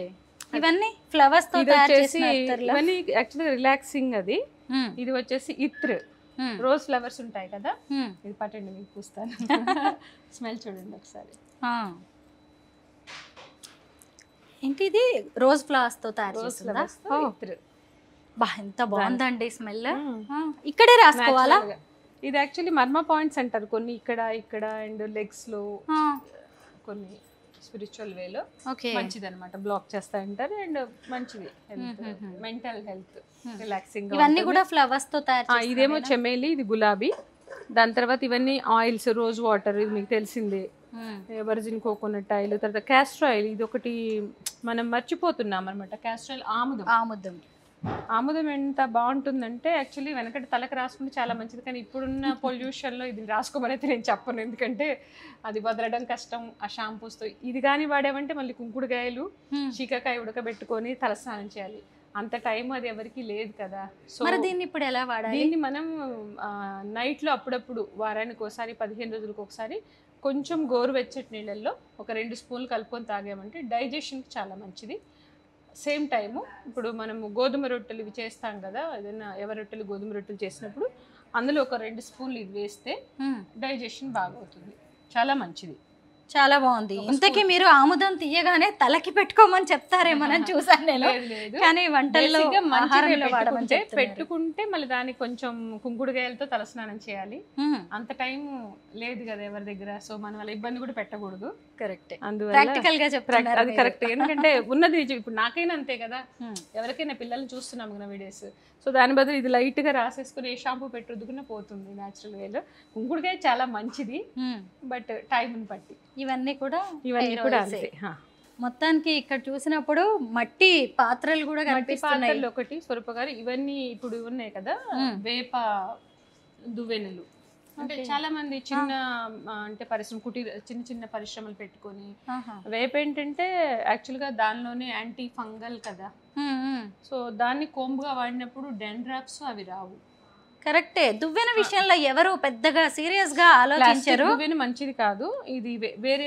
ఇవన్నీ ఫ్లవర్స్ తో తయారు చేసిన ఇవన్నీ యాక్చువల్లీ రిలాక్సింగ్. అది ఇది వచ్చేసి ఇత్ర్, రోజ్ ఫ్లవర్స్ ఉంటాయి కదా, ఇది పట్టండి మీకు పూస్తాను. స్మెల్ చూడండి ఒకసారి. ఏంటి ఇది? రోజ్ ఫ్లవర్స్ తో తయారు చేస్తుందా? బా ఎంత బాగుందండి స్మెల్. ఇక్కడే రాసుకోవాలా? ఇది యాక్చువల్లీ మర్మ పాయింట్స్ అంటారు కొన్ని, ఇక్కడ అండ్ లెగ్స్ లో కొన్ని స్పిరిచువల్ వేలో మంచిది అనమాట, బ్లాక్ చేస్తా అంటారు. అండ్ మంచిది హెల్త్, మెంటల్ హెల్త్, రిలాక్సింగ్. ఇవన్నీ కూడా ఫ్లవర్స్ తో తయారు. ఇదేమో చెమేలి, ఇది గులాబీ. దాని తర్వాత ఇవన్నీ ఆయిల్స్, రోజ్ వాటర్, ఇది మీకు తెలిసిందే, వర్జిన్ కోకోనట్ ఆయిల్, తర్వాత క్యాస్టర్ ఆయిల్. ఇది ఒకటి మనం మర్చిపోతున్నాం అనమాట, క్యాస్టర్ ఆయిల్. ఆముదం ఎంత బాగుంటుందంటే యాక్చువల్లీ వెనకటి తలకు రాసుకుంటే చాలా మంచిది, కానీ ఇప్పుడున్న పొల్యూషన్లో ఇది రాసుకోమని అయితే నేను చెప్పను, ఎందుకంటే అది వదలడం కష్టం ఆ షాంపూస్తో. ఇది కానీ వాడేమంటే మళ్ళీ కుంకుడుకాయలు, చీకకాయ ఉడకబెట్టుకొని తలస్నానం చేయాలి, అంత టైం అది ఎవరికి లేదు కదా. సో దీన్ని ఇప్పుడు ఎలా వాడాలి? దీన్ని మనం నైట్లో అప్పుడప్పుడు వారానికి ఒకసారి, 15 రోజులకు ఒకసారి కొంచెం గోరువెచ్చటి నీళ్ళల్లో ఒక 2 స్పూన్లు కలుపుకొని తాగామంటే డైజెషన్కి చాలా మంచిది. సేమ్ టైము ఇప్పుడు మనము గోధుమ రొట్టెలు ఇవి చేస్తాం కదా, ఏదైనా ఎవరి రొట్టెలు గోధుమ రొట్టెలు చేసినప్పుడు అందులో ఒక 2 స్పూన్లు ఇది వేస్తే డైజెషన్ బాగా అవుతుంది, చాలా మంచిది. చాలా బాగుంది. ఇంతకీ మీరు ఆముదం తీయగానే తలకి పెట్టుకోమని చెప్తారేమోనని చూసాను నేను, కానీ వంటల్లో ఆహారంలో వాడమని చెప్తున్నారు. పెట్టుకుంటే మళ్ళీ దానికి కొంచెం కుంకుడుగాయలతో తలస్నానం చేయాలి. అంత టైం లేదు కదా ఎవరి దగ్గర, సో మనం వాళ్ళ ఇబ్బంది కూడా పెట్టకూడదు. కరెక్ట్, అందువల్ల ప్రాక్టికల్ గా చెప్తున్నారు. అది కరెక్ట్, ఎందుకంటే ఉన్నది ఇప్పుడు నాకైనా అంతే కదా, ఎవరికైనా పిల్లల్ని చూస్తున్నాం కదా వీడియోస్, సో దాని బదులు ఇది లైట్ గా రాసేసుకుని ఏ షాంపూ పెట్టి రుద్దుకున్నా పోతుంది న్యాచురల్ వేలో. కుంకుడుకాయ చాలా మంచిది, బట్ టైం బట్టి ఇవన్నీ కూడా అంతే. మొత్తానికి ఇక్కడ చూసినప్పుడు మట్టి పాత్రలు కూడా కనిపిస్తున్నాయి. ఒకటి స్వరూప గారు, ఇవన్నీ ఇప్పుడు ఉన్నాయి కదా వేప దువ్వెనలు, అంటే చాలా మంది చిన్న అంటే పరిశ్రమ చిన్న చిన్న పరిశ్రమలు పెట్టుకొని, వేప ఏంటంటే యాక్చువల్ గా దానిలోనే యాంటీ ఫంగల్ కదా, సో దాన్ని కోంబుగా వాడినప్పుడు డెండ్రాప్స్ అవి రావు. కరెక్టే, దువ్వెన విషయంలో ఎవరు పెద్దగా సీరియస్ గా ఆలోచించారు. దువ్వెన మంచిది కాదు, ఇది వేరే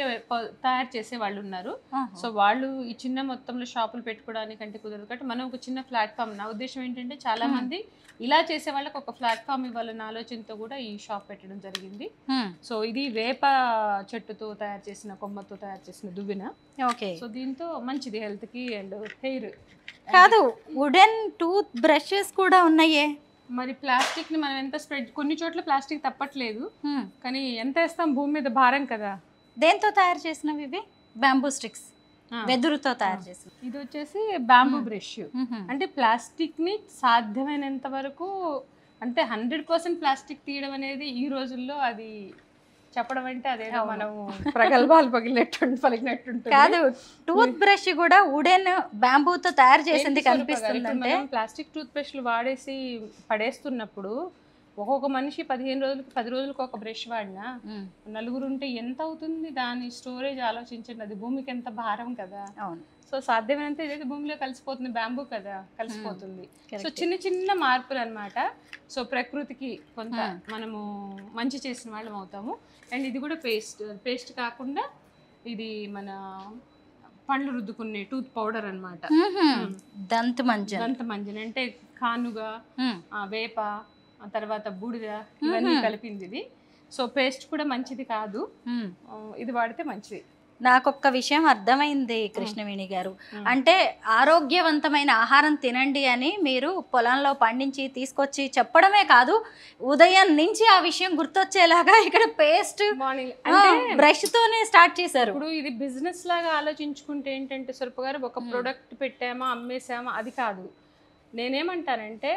తయారు చేసే వాళ్ళు ఉన్నారు, సో వాళ్ళు ఈ చిన్న మొత్తంలో షాపులు పెట్టుకోవడానికి అంటే కుదరదు కాబట్టి మనం ఒక చిన్న ప్లాట్ఫామ్, నా ఉద్దేశం ఏంటంటే చాలా మంది ఇలా చేసే వాళ్ళకి ఒక ప్లాట్ఫామ్ ఇవ్వాలన్న ఆలోచనతో కూడా ఈ షాప్ పెట్టడం జరిగింది. సో ఇది వేప చెట్టుతో తయారు చేసిన, కొమ్మతో తయారు చేసిన దువ్వెన. ఓకే, సో దీంతో మంచిది హెల్త్ కి అండ్ హెయిర్. కాదు, వుడెన్ టూత్ బ్రషెస్ కూడా ఉన్నాయే. మరి ప్లాస్టిక్ ని మనం ఎంత స్ప్రెడ్, కొన్ని చోట్ల ప్లాస్టిక్ తప్పట్లేదు, కానీ ఎంత వేస్తాం, భూమి మీద భారం కదా. దేంతో తయారు చేసినవి ఇవి? బ్యాంబూ స్టిక్స్, వెదురుతో తయారు చేసి. ఇది వచ్చేసి బ్యాంబూ బ్రష్. అంటే ప్లాస్టిక్ ని సాధ్యమైనంత వరకు, అంటే 100% ప్లాస్టిక్ తీయడం అనేది ఈ రోజుల్లో అది చెప్పడం అంటే అదేదో మనం ప్రగల్భాలు పలికినట్టు కాదు. టూత్ బ్రష్ కూడా వుడెన్ బ్యాంబూతో తయారు చేసింది కనిపిస్తుంది. అంటే ప్లాస్టిక్ టూత్ బ్రష్లు వాడేసి పడేస్తున్నప్పుడు ఒక్కొక్క మనిషి 15 రోజులకు 10 రోజులకు ఒక బ్రష్ వాడినా నలుగురు ఉంటే ఎంత అవుతుంది, దాని స్టోరేజ్ ఆలోచించండి, అది భూమికి ఎంత భారం కదా. అవును, సో సాధ్యమైనంత ఏదైతే భూమిలో కలిసిపోతుంది, బ్యాంబూ కదా కలిసిపోతుంది. సో చిన్న చిన్న మార్పులు అన్నమాట. సో ప్రకృతికి కొంత మనము మంచి చేసిన వాళ్ళం అవుతాము. అండ్ ఇది కూడా పేస్ట్ కాకుండా ఇది మన పండ్లు రుద్దుకునే టూత్ పౌడర్ అన్నమాట. దంతమంజన్ అంటే కానుగా, వేప, తర్వాత బూడిద, ఇవన్నీ కలిపింది ఇది. సో పేస్ట్ కూడా మంచిది కాదు, ఇది వాడితే మంచిది. నాకొక్క విషయం అర్థమైంది కృష్ణవేణి గారు, అంటే ఆరోగ్యవంతమైన ఆహారం తినండి అని మీరు పొలంలో పండించి తీసుకొచ్చి చెప్పడమే కాదు, ఉదయం నుంచి ఆ విషయం గుర్తొచ్చేలాగా ఇక్కడ పేస్ట్ బ్రష్ తోనే స్టార్ట్ చేశారు. ఇప్పుడు ఇది బిజినెస్ లాగా ఆలోచించుకుంటే ఏంటంటే స్వరూప గారు, ఒక ప్రొడక్ట్ పెట్టామా అమ్మేసామా అది కాదు. నేనేమంటానంటే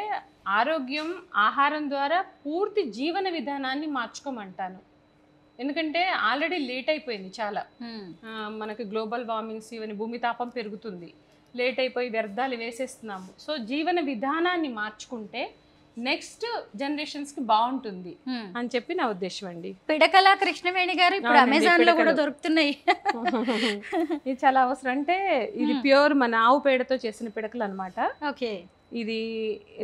ఆరోగ్యం ఆహారం ద్వారా పూర్తి జీవన విధానాన్ని మార్చుకోమంటాను. ఎందుకంటే ఆల్రెడీ లేట్ అయిపోయింది చాలా, మనకి గ్లోబల్ వార్మింగ్స్ ఇవన్నీ, భూమి తాపం పెరుగుతుంది, లేట్ అయిపోయి వ్యర్థాలు వేసేస్తున్నాము. సో జీవన విధానాన్ని మార్చుకుంటే నెక్స్ట్ జనరేషన్స్ కి బాగుంటుంది అని చెప్పి నా ఉద్దేశం అండి. పిడకల కృష్ణవేణి గారు ఇప్పుడు అమెజాన్ లో కూడా దొరుకుతున్నాయి. ఇది చాలా అవసరం, అంటే ఇది ప్యూర్ మన ఆవు పేడతో చేసిన పిడకలు అన్నమాట. ఓకే, ఇది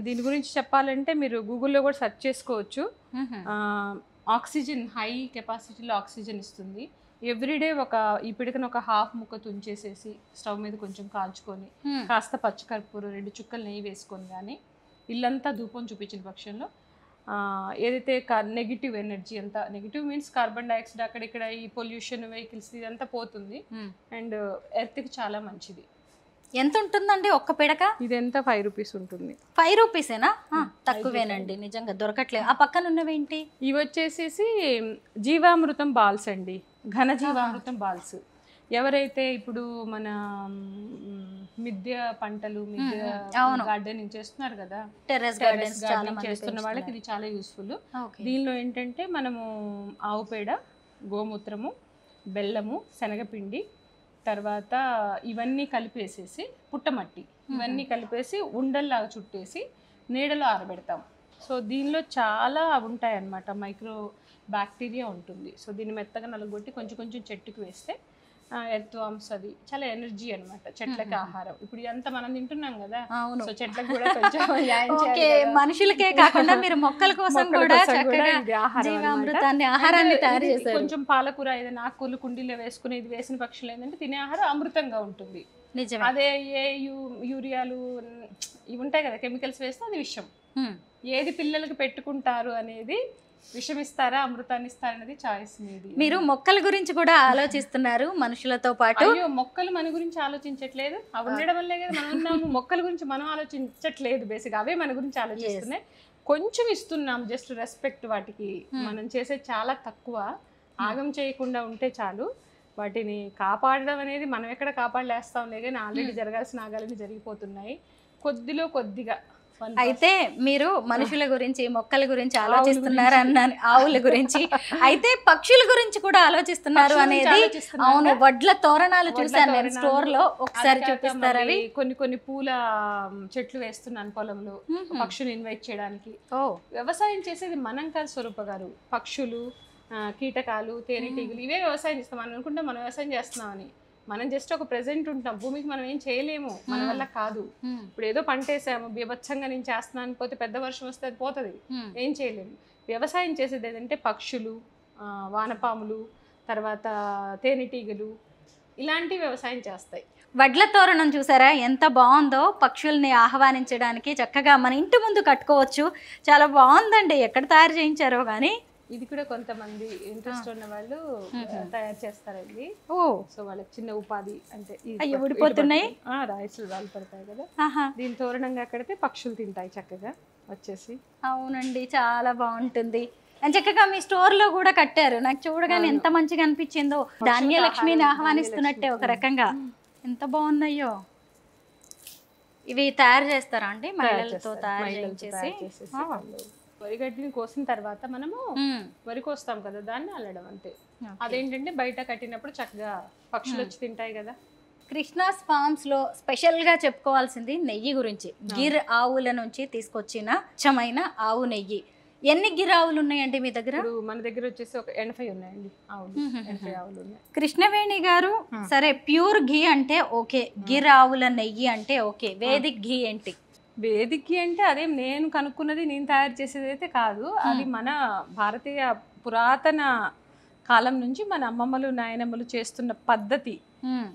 దీని గురించి చెప్పాలంటే మీరు గూగుల్లో కూడా సెర్చ్ చేసుకోవచ్చు. ఆక్సిజన్, హై కెపాసిటీలో ఆక్సిజన్ ఇస్తుంది. ఎవ్రీడే ఈ పిడకను ఒక హాఫ్ ముక్క తుంచేసేసి స్టవ్ మీద కొంచెం కాల్చుకొని కాస్త పచ్చికర్పూరం 2 చుక్కలు నెయ్యి వేసుకొని కానీ ఇల్లంతా ధూపం చూపించిన పక్షంలో ఏదైతే నెగిటివ్ ఎనర్జీ అంతా, నెగిటివ్ మీన్స్ కార్బన్ డైఆక్సైడ్ అక్కడిక్కడ ఈ పొల్యూషన్ వెహికల్స్ ఇదంతా పోతుంది. అండ్ ఎర్త్కి చాలా మంచిది. ఎంత ఉంటుందండి ఒక్క పిడక? ఇది ఎంత 5 రూపీస్ ఉంటుంది. 5 రూపీసేనా? తక్కువేనండి, నిజంగా దొరకట్లేదు. ఆ పక్కన ఉన్నవేంటి? ఇవి వచ్చేసేసి జీవామృతం బాల్స్ అండి, ఘన జీవామృతం బాల్స్. ఎవరైతే ఇప్పుడు మన మిద్దె పంటలు, మిద్దె గార్డెనింగ్ చేస్తున్నారు కదా, టెర్రస్ గార్డెనింగ్ చేస్తున్న వాళ్ళకి ఇది చాలా యూస్ఫుల్. దీనిలో ఏంటంటే మనము ఆవు పేడ, గోమూత్రము, బెల్లము, శనగపిండి, తర్వాత ఇవన్నీ కలిపేసేసి పుట్టమట్టి ఇవన్నీ కలిపేసి ఉండల్లాగా చుట్టేసి నీడలో ఆరబెడతాం. సో దీనిలో చాలా ఉంటాయి అన్నమాట, మైక్రో బ్యాక్టీరియా ఉంటుంది. సో దీన్ని మెత్తగా నలగొట్టి కొంచెం కొంచెం చెట్టుకు వేస్తే ఎర్త్ వామ్స్, అది చాలా ఎనర్జీ అన్నమాట, చెట్లకి ఆహారం. ఇప్పుడు ఇదంతా మనం తింటున్నాం కదా, సో చెట్లకు కూడా కొంచెం మనుషులకే కాకుండా మీరు మొక్కల కోసం కూడా జీవామృతాన్ని, ఆహారాన్ని తయారు చేశారు. కొంచెం పాలకూర, ఏదైనా ఆకుకూరలు కుండీలో వేసుకుని ఇది వేసిన పక్షులు ఏంటంటే తినే ఆహారం అమృతంగా ఉంటుంది. అదే ఏ యూరియాలు ఇవి ఉంటాయి కదా, కెమికల్స్ వేస్తే అది విషయం. ఏది పిల్లలకి పెట్టుకుంటారు అనేది విషం ఇస్తారా అమృతాన్ని ఇస్తారా అనేది చాయిస్ మీది. మీరు మొక్కల గురించి కూడా ఆలోచిస్తున్నారు మనుషులతో పాటు. అయ్యో మొక్కలు మన గురించి ఆలోచించట్లేదు, అవి ఉండడం వల్లే కదా మనం ఉన్నాము. మొక్కల గురించి మనం ఆలోచించట్లేదు, బేసిక్ అవే మన గురించి ఆలోచిస్తున్నాయి. కొంచెం ఇస్తున్నాం జస్ట్ రెస్పెక్ట్ వాటికి. మనం చేసే చాలా తక్కువ, ఆగం చేయకుండా ఉంటే చాలు. వాటిని కాపాడడం అనేది మనం ఎక్కడ కాపాడలేస్తాంలే, కానీ ఆల్రెడీ జరగాల్సిన ఆగాలని జరిగిపోతున్నాయి కొద్దిలో కొద్దిగా. అయితే మీరు మనుషుల గురించి మొక్కల గురించి ఆలోచిస్తున్నారు అన్నాను, ఆవుల గురించి. అయితే పక్షుల గురించి కూడా ఆలోచిస్తున్నారు అనేది. అవును, వడ్ల తోరణాలు చూసాను నేను స్టోర్ లో, ఒకసారి చూపిస్తారు అవి. కొన్ని పూల చెట్లు వేస్తున్నాను పొలంలో పక్షులు ఇన్వైట్ చేయడానికి. వ్యవసాయం చేసేది మనం కాదు స్వరూప గారు, పక్షులు, కీటకాలు, తేనెటీగలు ఇవే వ్యవసాయం చేస్తాం. మనం అనుకుంటాం మనం వ్యవసాయం చేస్తున్నామని, మనం జస్ట్ ఒక ప్రెజెంట్ ఉంటాం. భూమికి మనం ఏం చేయలేము, మన వల్ల కాదు. ఇప్పుడు ఏదో పంట వేసాము, బీభత్సంగా నేను చేస్తున్నాను పోతే పెద్ద వర్షం వస్తే అది పోతుంది, ఏం చేయలేము. వ్యవసాయం చేసేది ఏదంటే పక్షులు, వానపాములు, తర్వాత తేనెటీగలు ఇలాంటి వ్యవసాయం చేస్తాయి. వడ్ల తోరణం చూసారా ఎంత బాగుందో, పక్షుల్ని ఆహ్వానించడానికి చక్కగా మన ఇంటి ముందు కట్టుకోవచ్చు. చాలా బాగుందండి, ఎక్కడ తయారు చేయించారో కానీ. ఇది కూడా కొంతమంది ఇంట్రెస్ట్ ఉన్న వాళ్ళు తయారు చేస్తారండి. సో వాళ్ళకి చిన్న ఉపాధి, అంటే ఊడిపోతున్నాయి రాయిసులు రాళ్ళు పడతాయి కదా, దీని తోరణంగా కడితే పక్షులు తింటాయి చక్కగా వచ్చేసి. అవునండి, చాలా బాగుంటుంది. చక్కగా మీ స్టోర్ లో కూడా కట్టారు, నాకు చూడగానే ఎంత మంచిగా అనిపించిందో. ధాన్యలక్ష్మిని ఆహ్వానిస్తున్నట్టే ఒక రకంగా. ఎంత బాగున్నాయో. ఇవి తయారు చేస్తారా అండి మహిళలతో తయారు చేసి? వరిగడ్డిని కోసిన తర్వాత మనము వరి కోస్తాం కదా, దాన్ని అల్లడం అంతే. అదేంటంటే బయట కట్టినప్పుడు చక్కగా పక్షులు వచ్చి తింటాయి కదా. కృష్ణాస్ ఫార్మ్స్ లో స్పెషల్ గా చెప్పుకోవాల్సింది నెయ్యి గురించి. గిర్ ఆవుల నుంచి తీసుకొచ్చిన స్వచ్ఛమైన ఆవు నెయ్యి. ఎన్ని గిర్ ఆవులు ఉన్నాయండి మీ దగ్గర? మన దగ్గర వచ్చేసి ఒక 80 ఉన్నాయండి ఆవులు. 80 ఆవులు ఉన్నాయి. కృష్ణవేణి గారు, సరే ప్యూర్ ఘీ అంటే ఓకే, గిర్ ఆవుల నెయ్యి అంటే ఓకే, వేదిక్ ఘీ ఏంటి? వేదిక్ ఘీ అంటే అదేం నేను కనుక్కున్నది, నేను తయారు చేసేది అయితే కాదు. అది మన భారతీయ పురాతన కాలం నుంచి మన అమ్మమ్మలు నాయనమ్మలు చేస్తున్న పద్ధతి.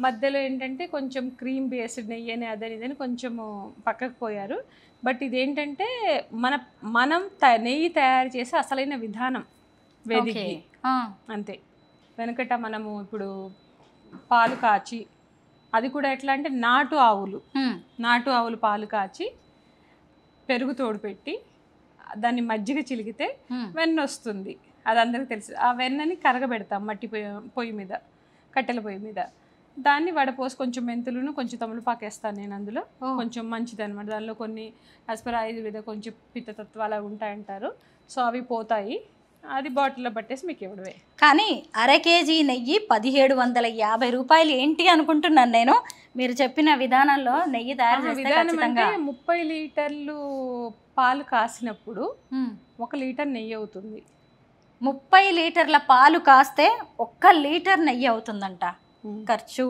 మధ్యలో ఏంటంటే కొంచెం క్రీమ్ బేస్డ్ నెయ్యి అని అదని ఇదని కొంచెము పక్కకు పోయారు. బట్ ఇదేంటంటే మనం నెయ్యి తయారు చేసే అసలైన విధానం వేదిక్ ఘీ అంతే. వెనకట మనము ఇప్పుడు పాలు కాచి, అది కూడా ఎట్లా అంటే నాటు ఆవులు పాలు కాచి పెరుగు తోడు పెట్టి దాన్ని మజ్జిగ చిలికితే వెన్న వస్తుంది. అది అందరికి తెలుసు. ఆ వెన్నని కరగబెడతాం మట్టి పొయ్యి మీద, కట్టెల పొయ్యి మీద. దాన్ని వడపోసి కొంచెం మెంతులను కొంచెం తమలపాకు వేస్తాను నేను అందులో. కొంచెం మంచిది అనమాట. దానిలో కొన్ని యాస్పర్ ఆయుర్వేద కొంచెం పిత్తతత్వాలు అవి ఉంటాయంటారు. సో అవి పోతాయి. అది బాటిల్లో పట్టేసి మీకు ఇవ్వడమే. కానీ అర కేజీ నెయ్యి 1750 రూపాయలు ఏంటి అనుకుంటున్నాను నేను. మీరు చెప్పిన విధానంలో నెయ్యి తయారు చేస్తే ఖచ్చితంగా 30 లీటర్లు పాలు కాసినప్పుడు 1 లీటర్ నెయ్యి అవుతుంది. 30 లీటర్ల పాలు కాస్తే 1 లీటర్ నెయ్యి అవుతుందంట. ఖర్చు,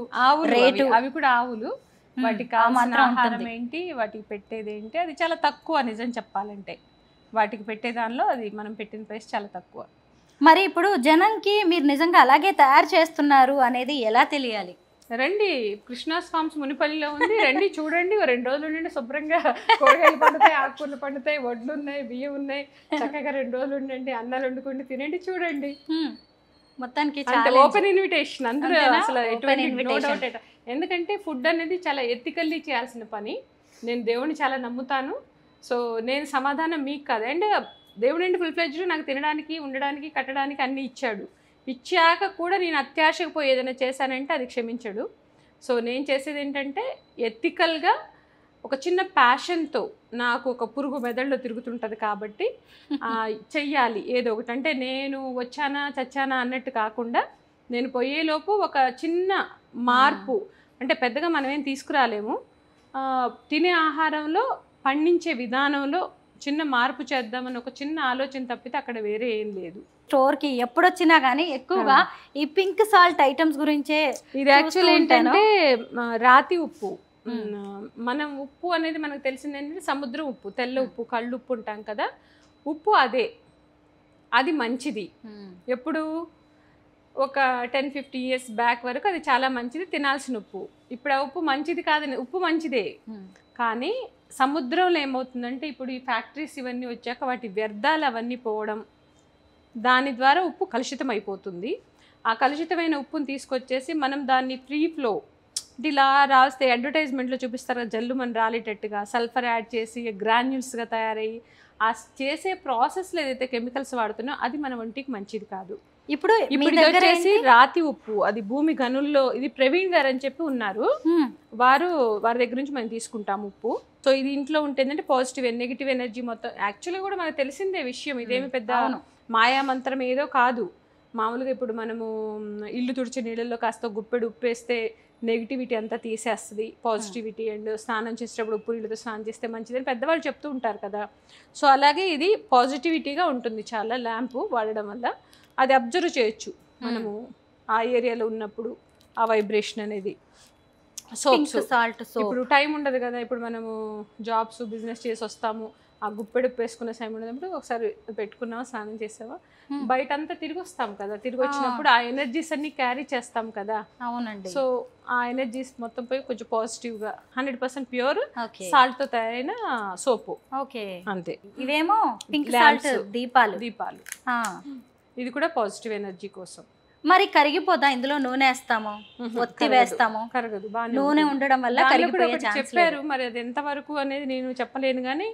రేటు, అవి కూడా ఆవులు, వాటికి కావాల్సిన ఆహారం ఏంటి, వాటికి పెట్టేది ఏంటి, అది చాలా తక్కువ. నిజం చెప్పాలంటే వాటికి పెట్టే దానిలో అది మనం పెట్టిన ప్రైస్ చాలా తక్కువ. మరి ఇప్పుడు జనంకి మీరు నిజంగా అలాగే తయారు చేస్తున్నారు అనేది ఎలా తెలియాలి? రండి, కృష్ణాస్ ఫార్మ్స్ మునిపల్లిలో ఉంది, రండి చూడండి. 2 రోజులు ఉండండి, శుభ్రంగా కూరగాయలు పండుతాయి, ఆకుకూరలు పండుతాయి, వడ్లు ఉన్నాయి, బియ్యం ఉన్నాయి. చక్కగా 2 రోజులు ఉండండి, అన్నాలు వండుకోండి, తినండి, చూడండి. మొత్తానికి ఓపెన్ ఇన్విటేషన్ అందరూ. అసలు నో డౌట్. ఎందుకంటే ఫుడ్ అనేది చాలా ఎథికల్లీ చేయాల్సిన పని. నేను దేవుడిని చాలా నమ్ముతాను. సో నేను సమాధానం మీకు కాదు. అండ్ దేవుడు ఏంటి ఫుల్ ఫ్లెడ్జ్డ్ నాకు తినడానికి, ఉండడానికి, కట్టడానికి అన్నీ ఇచ్చాడు. ఇచ్చాక కూడా నేను అత్యాశకు పోయి ఏదైనా చేశానంటే అది క్షమించడు. సో నేను చేసేది ఏంటంటే ఎథికల్గా ఒక చిన్న ప్యాషన్తో, నాకు ఒక పురుగు మెదడులో తిరుగుతుంటుంది కాబట్టి చెయ్యాలి ఏదో ఒకటి. అంటే నేను వచ్చానా చచ్చానా అన్నట్టు కాకుండా నేను పోయేలోపు ఒక చిన్న మార్పు, అంటే పెద్దగా మనం ఏం తీసుకురాలేము, తినే ఆహారంలో పండించే విధానంలో చిన్న మార్పు చేద్దామని ఒక చిన్న ఆలోచన తప్పితే అక్కడ వేరే ఏం లేదు. స్టోర్కి ఎప్పుడొచ్చినా కానీ ఎక్కువగా ఈ పింక్ సాల్ట్ ఐటమ్స్ గురించే. ఇది యాక్చువల్ ఏంటంటే రాతి ఉప్పు. మనం ఉప్పు అనేది మనకు తెలిసింది ఏంటంటే సముద్రం ఉప్పు, తెల్ల ఉప్పు, కళ్ళు ఉప్పు ఉంటాం కదా, ఉప్పు అదే, అది మంచిది. ఎప్పుడు ఒక 10-50 years బ్యాక్ వరకు అది చాలా మంచిది, తినాల్సిన ఉప్పు. ఇప్పుడు ఆ ఉప్పు మంచిది కాదని, ఉప్పు మంచిదే కానీ సముద్రంలో ఏమవుతుందంటే ఇప్పుడు ఈ ఫ్యాక్టరీస్ ఇవన్నీ వచ్చాక వాటి వ్యర్థాలు అవన్నీ పోవడం, దాని ద్వారా ఉప్పు కలుషితం అయిపోతుంది. ఆ కలుషితమైన ఉప్పుని తీసుకొచ్చేసి మనం దాన్ని ఫ్రీ ఫ్లో ఇలా రాస్తే అడ్వర్టైజ్మెంట్లో చూపిస్తారు కదా, జల్లు మనం రాలేటట్టుగా సల్ఫర్ యాడ్ చేసి గ్రాన్యూల్స్గా తయారయ్యి ఆ చేసే ప్రాసెస్లో ఏదైతే కెమికల్స్ వాడుతున్నా అది మన ఒంటికి మంచిది కాదు. ఇప్పుడు ఇది వచ్చేసి రాతి ఉప్పు, అది భూమి గనుల్లో. ఇది ప్రవీణ్ గారు అని చెప్పి ఉన్నారు, వారి దగ్గర నుంచి మనం తీసుకుంటాము ఉప్పు. సో ఇది ఇంట్లో ఉంటే ఏంటంటే పాజిటివ్ నెగిటివ్ ఎనర్జీ మొత్తం. యాక్చువల్గా కూడా మనకు తెలిసిందే విషయం, ఇదేమి పెద్ద మాయా మంత్రం ఏదో కాదు. మామూలుగా ఇప్పుడు మనము ఇల్లు తుడిచే నీళ్ళల్లో కాస్త గుప్పెడు ఉప్పు వేస్తే నెగిటివిటీ అంతా తీసేస్తుంది, పాజిటివిటీ. అండ్ స్నానం చేసేటప్పుడు ఉప్పు నీళ్ళతో స్నానం చేస్తే మంచిదని పెద్దవాళ్ళు చెప్తూ ఉంటారు కదా. సో అలాగే ఇది పాజిటివిటీగా ఉంటుంది చాలా, ల్యాంపు వాడడం వల్ల. అది అబ్జర్వ్ చేయొచ్చు మనము ఆ ఏరియాలో ఉన్నప్పుడు ఆ వైబ్రేషన్ అనేది. సోప్స్, ఇప్పుడు టైం ఉండదు కదా, ఇప్పుడు మనము జాబ్స్ బిజినెస్ చేసి వస్తాము, ఆ గుప్పెడు వేసుకున్న సమయం ఉన్నప్పుడు ఒకసారి పెట్టుకున్నావా, స్నానం చేసావా, బయట అంతా తిరిగి వస్తాం కదా, తిరిగి వచ్చినప్పుడు ఆ ఎనర్జీస్ అన్ని క్యారీ చేస్తాం కదా. అవునండి. సో ఆ ఎనర్జీస్ మొత్తం పోయి కొంచెం పాజిటివ్గా 100% ప్యూర్ సాల్ట్తో తయారైన సోపు. ఓకే, అంతే. ఇవేమో పింక్ సాల్ట్ దీపాలు. ఇది కూడా పాజిటివ్ ఎనర్జీ కోసం. మరి కరిగిపోదా? ఇందులో నూనె వేస్తాము, ఒత్తి వేస్తాము, కరగదు. నూనె ఉండడం వల్ల కరిగిపోయే ఛాన్స్ చెప్పారు. మరి అది ఎంత వరకు అనేది నేను చెప్పలేను, కానీ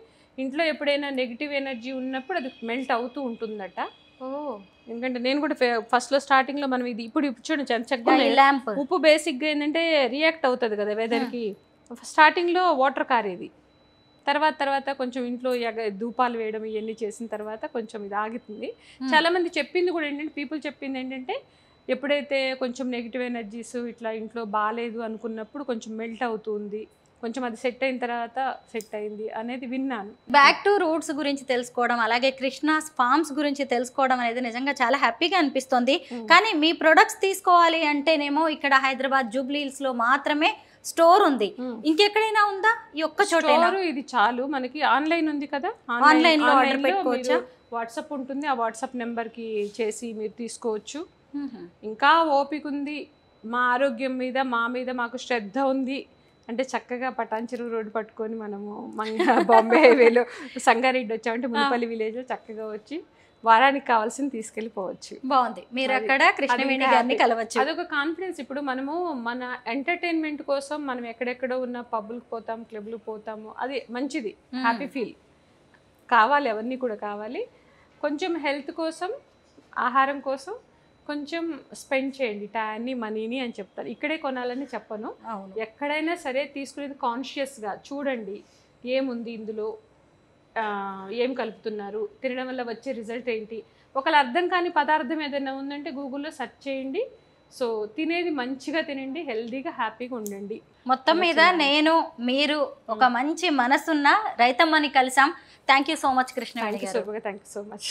ఇంట్లో ఎప్పుడైనా నెగిటివ్ ఎనర్జీ ఉన్నప్పుడు అది మెల్ట్ అవుతూ ఉంటుందట. ఎందుకంటే నేను కూడా ఫస్ట్ లో స్టార్టింగ్ లో మనం ఇది ఇప్పుడు చూడండి చక్కగా ఉప్పు బేసిక్ గా ఏంటంటే రియాక్ట్ అవుతుంది కదా వెదర్ కి. స్టార్టింగ్ లో వాటర్ కారేది, తర్వాత కొంచెం ఇంట్లో ధూపాలు వేయడం ఇవన్నీ చేసిన తర్వాత కొంచెం ఇది ఆగుతుంది. చాలా మంది చెప్పింది కూడా ఏంటంటే, పీపుల్ చెప్పింది ఏంటంటే, ఎప్పుడైతే కొంచెం నెగిటివ్ ఎనర్జీస్ ఇట్లా ఇంట్లో బాగాలేదు అనుకున్నప్పుడు కొంచెం మెల్ట్ అవుతుంది, కొంచెం అది సెట్ అయిన తర్వాత సెట్ అయింది అనేది విన్నాను. బ్యాక్ టు రూట్స్ గురించి తెలుసుకోవడం, అలాగే కృష్ణాస్ ఫార్మ్స్ గురించి తెలుసుకోవడం అనేది నిజంగా చాలా హ్యాపీగా అనిపిస్తుంది. కానీ మీ ప్రొడక్ట్స్ తీసుకోవాలి అంటేనేమో ఇక్కడ హైదరాబాద్ జూబ్లీ హిల్స్ లో మాత్రమే స్టోర్ ఉంది, ఇంకెక్కడైనా ఉందా? ఈ ఒక్క చోట ఇది చాలు మనకి. ఆన్లైన్ ఉంది కదా, ఆన్లైన్ లో ఆర్డర్ పెట్టుకోవచ్చు. వాట్సాప్ ఉంటుంది, ఆ వాట్సాప్ నెంబర్ కి చేసి మీరు తీసుకోవచ్చు. ఇంకా ఓపిక ఉంది, మా ఆరోగ్యం మీద మా మీద మాకు శ్రద్ధ ఉంది అంటే చక్కగా పటాన్చెరు రోడ్డు పట్టుకొని మనము బాంబే హైవేలో సంగారెడ్డి వచ్చామంటే మునిపల్లి విలేజ్ లో చక్కగా వచ్చి వారానికి కావాల్సింది తీసుకెళ్ళిపోవచ్చు. బాగుంది, మీరు అక్కడ కృష్ణవేణి గారిని కలవచ్చు. అదొక కాన్ఫిడెన్స్. ఇప్పుడు మనము మన ఎంటర్టైన్మెంట్ కోసం మనం ఎక్కడెక్కడో ఉన్న పబ్లకు పోతాం, క్లబ్లకు పోతాము, అది మంచిది, హ్యాపీ ఫీల్ కావాలి, అవన్నీ కూడా కావాలి. కొంచెం హెల్త్ కోసం, ఆహారం కోసం కొంచెం స్పెండ్ చేయండి టైంని, మనీని అని చెప్తారు. ఇక్కడే కొనాలని చెప్పను, ఎక్కడైనా సరే తీసుకునేది కాన్షియస్గా చూడండి, ఏముంది ఇందులో, ఏం కలుపుతున్నారు, తినడం వల్ల వచ్చే రిజల్ట్ ఏంటి. ఒకవేళ అర్థం కాని పదార్థం ఏదైనా ఉందంటే గూగుల్లో సెర్చ్ చేయండి. సో తినేది మంచిగా తినండి, హెల్దీగా హ్యాపీగా ఉండండి. మొత్తం మీద నేను మీరు ఒక మంచి మనసున్న రైతమ్మని కలిసాం. Thank you so much Krishnaveni గారు. Thank you so much.